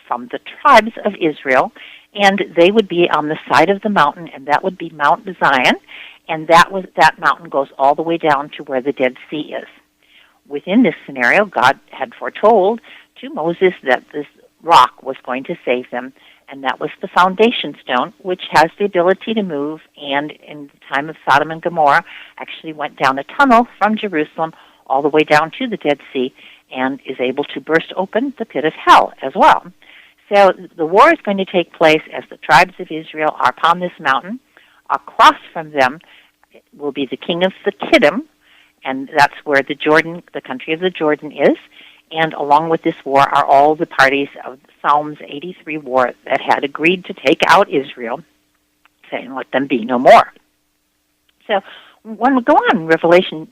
from the tribes of Israel, and they would be on the side of the mountain, and that would be Mount Zion, and that mountain goes all the way down to where the Dead Sea is. Within this scenario, God had foretold to Moses that this rock was going to save them, and that was the foundation stone, which has the ability to move, and in the time of Sodom and Gomorrah, actually went down a tunnel from Jerusalem all the way down to the Dead Sea, and is able to burst open the pit of hell as well. So the war is going to take place as the tribes of Israel are upon this mountain. Across from them will be the king of the Kiddim, and that's where the country of the Jordan is. And along with this war are all the parties of the Psalms 83 war that had agreed to take out Israel, saying, let them be no more. So when we go on, Revelation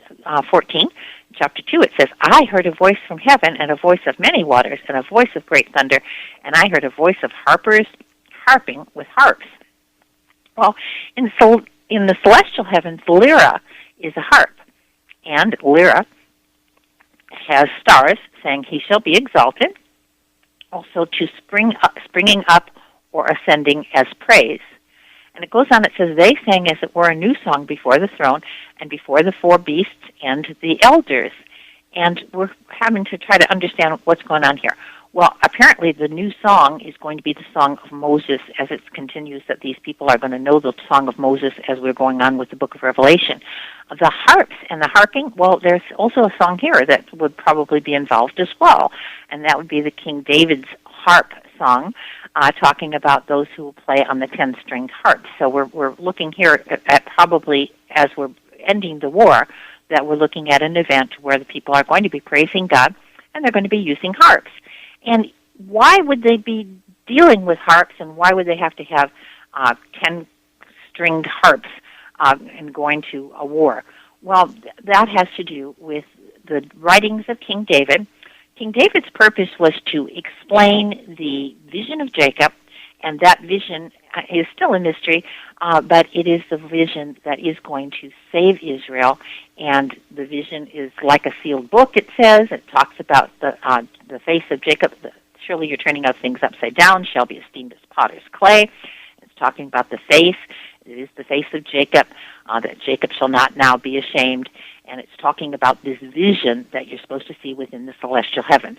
14, chapter 2, it says, I heard a voice from heaven, and a voice of many waters, and a voice of great thunder, and I heard a voice of harpers harping with harps. Well, in the celestial heavens, Lyra is a harp, and Lyra has stars saying, he shall be exalted, also to springing up or ascending as praise. And it goes on, it says, they sang as it were a new song before the throne and before the four beasts and the elders. And we're having to try to understand what's going on here. Well, apparently the new song is going to be the song of Moses as it continues, that these people are going to know the song of Moses as we're going on with the book of Revelation. The harps and the harping, well, there's also a song here that would probably be involved as well, and that would be the King David's harp song, talking about those who will play on the 10-stringed harp. So we're looking here at probably, as we're ending the war, that we're looking at an event where the people are going to be praising God, and they're going to be using harps. And why would they be dealing with harps, and why would they have to have 10-stringed harps and going to a war? Well, that has to do with the writings of King David. King David's purpose was to explain the vision of Jacob, and that vision is still a mystery, but it is the vision that is going to save Israel, and the vision is like a sealed book, it says. It talks about the face of Jacob. Surely you're turning out things upside down, shall be esteemed as potter's clay. It's talking about the face. It is the face of Jacob, that Jacob shall not now be ashamed, and it's talking about this vision that you're supposed to see within the celestial heavens.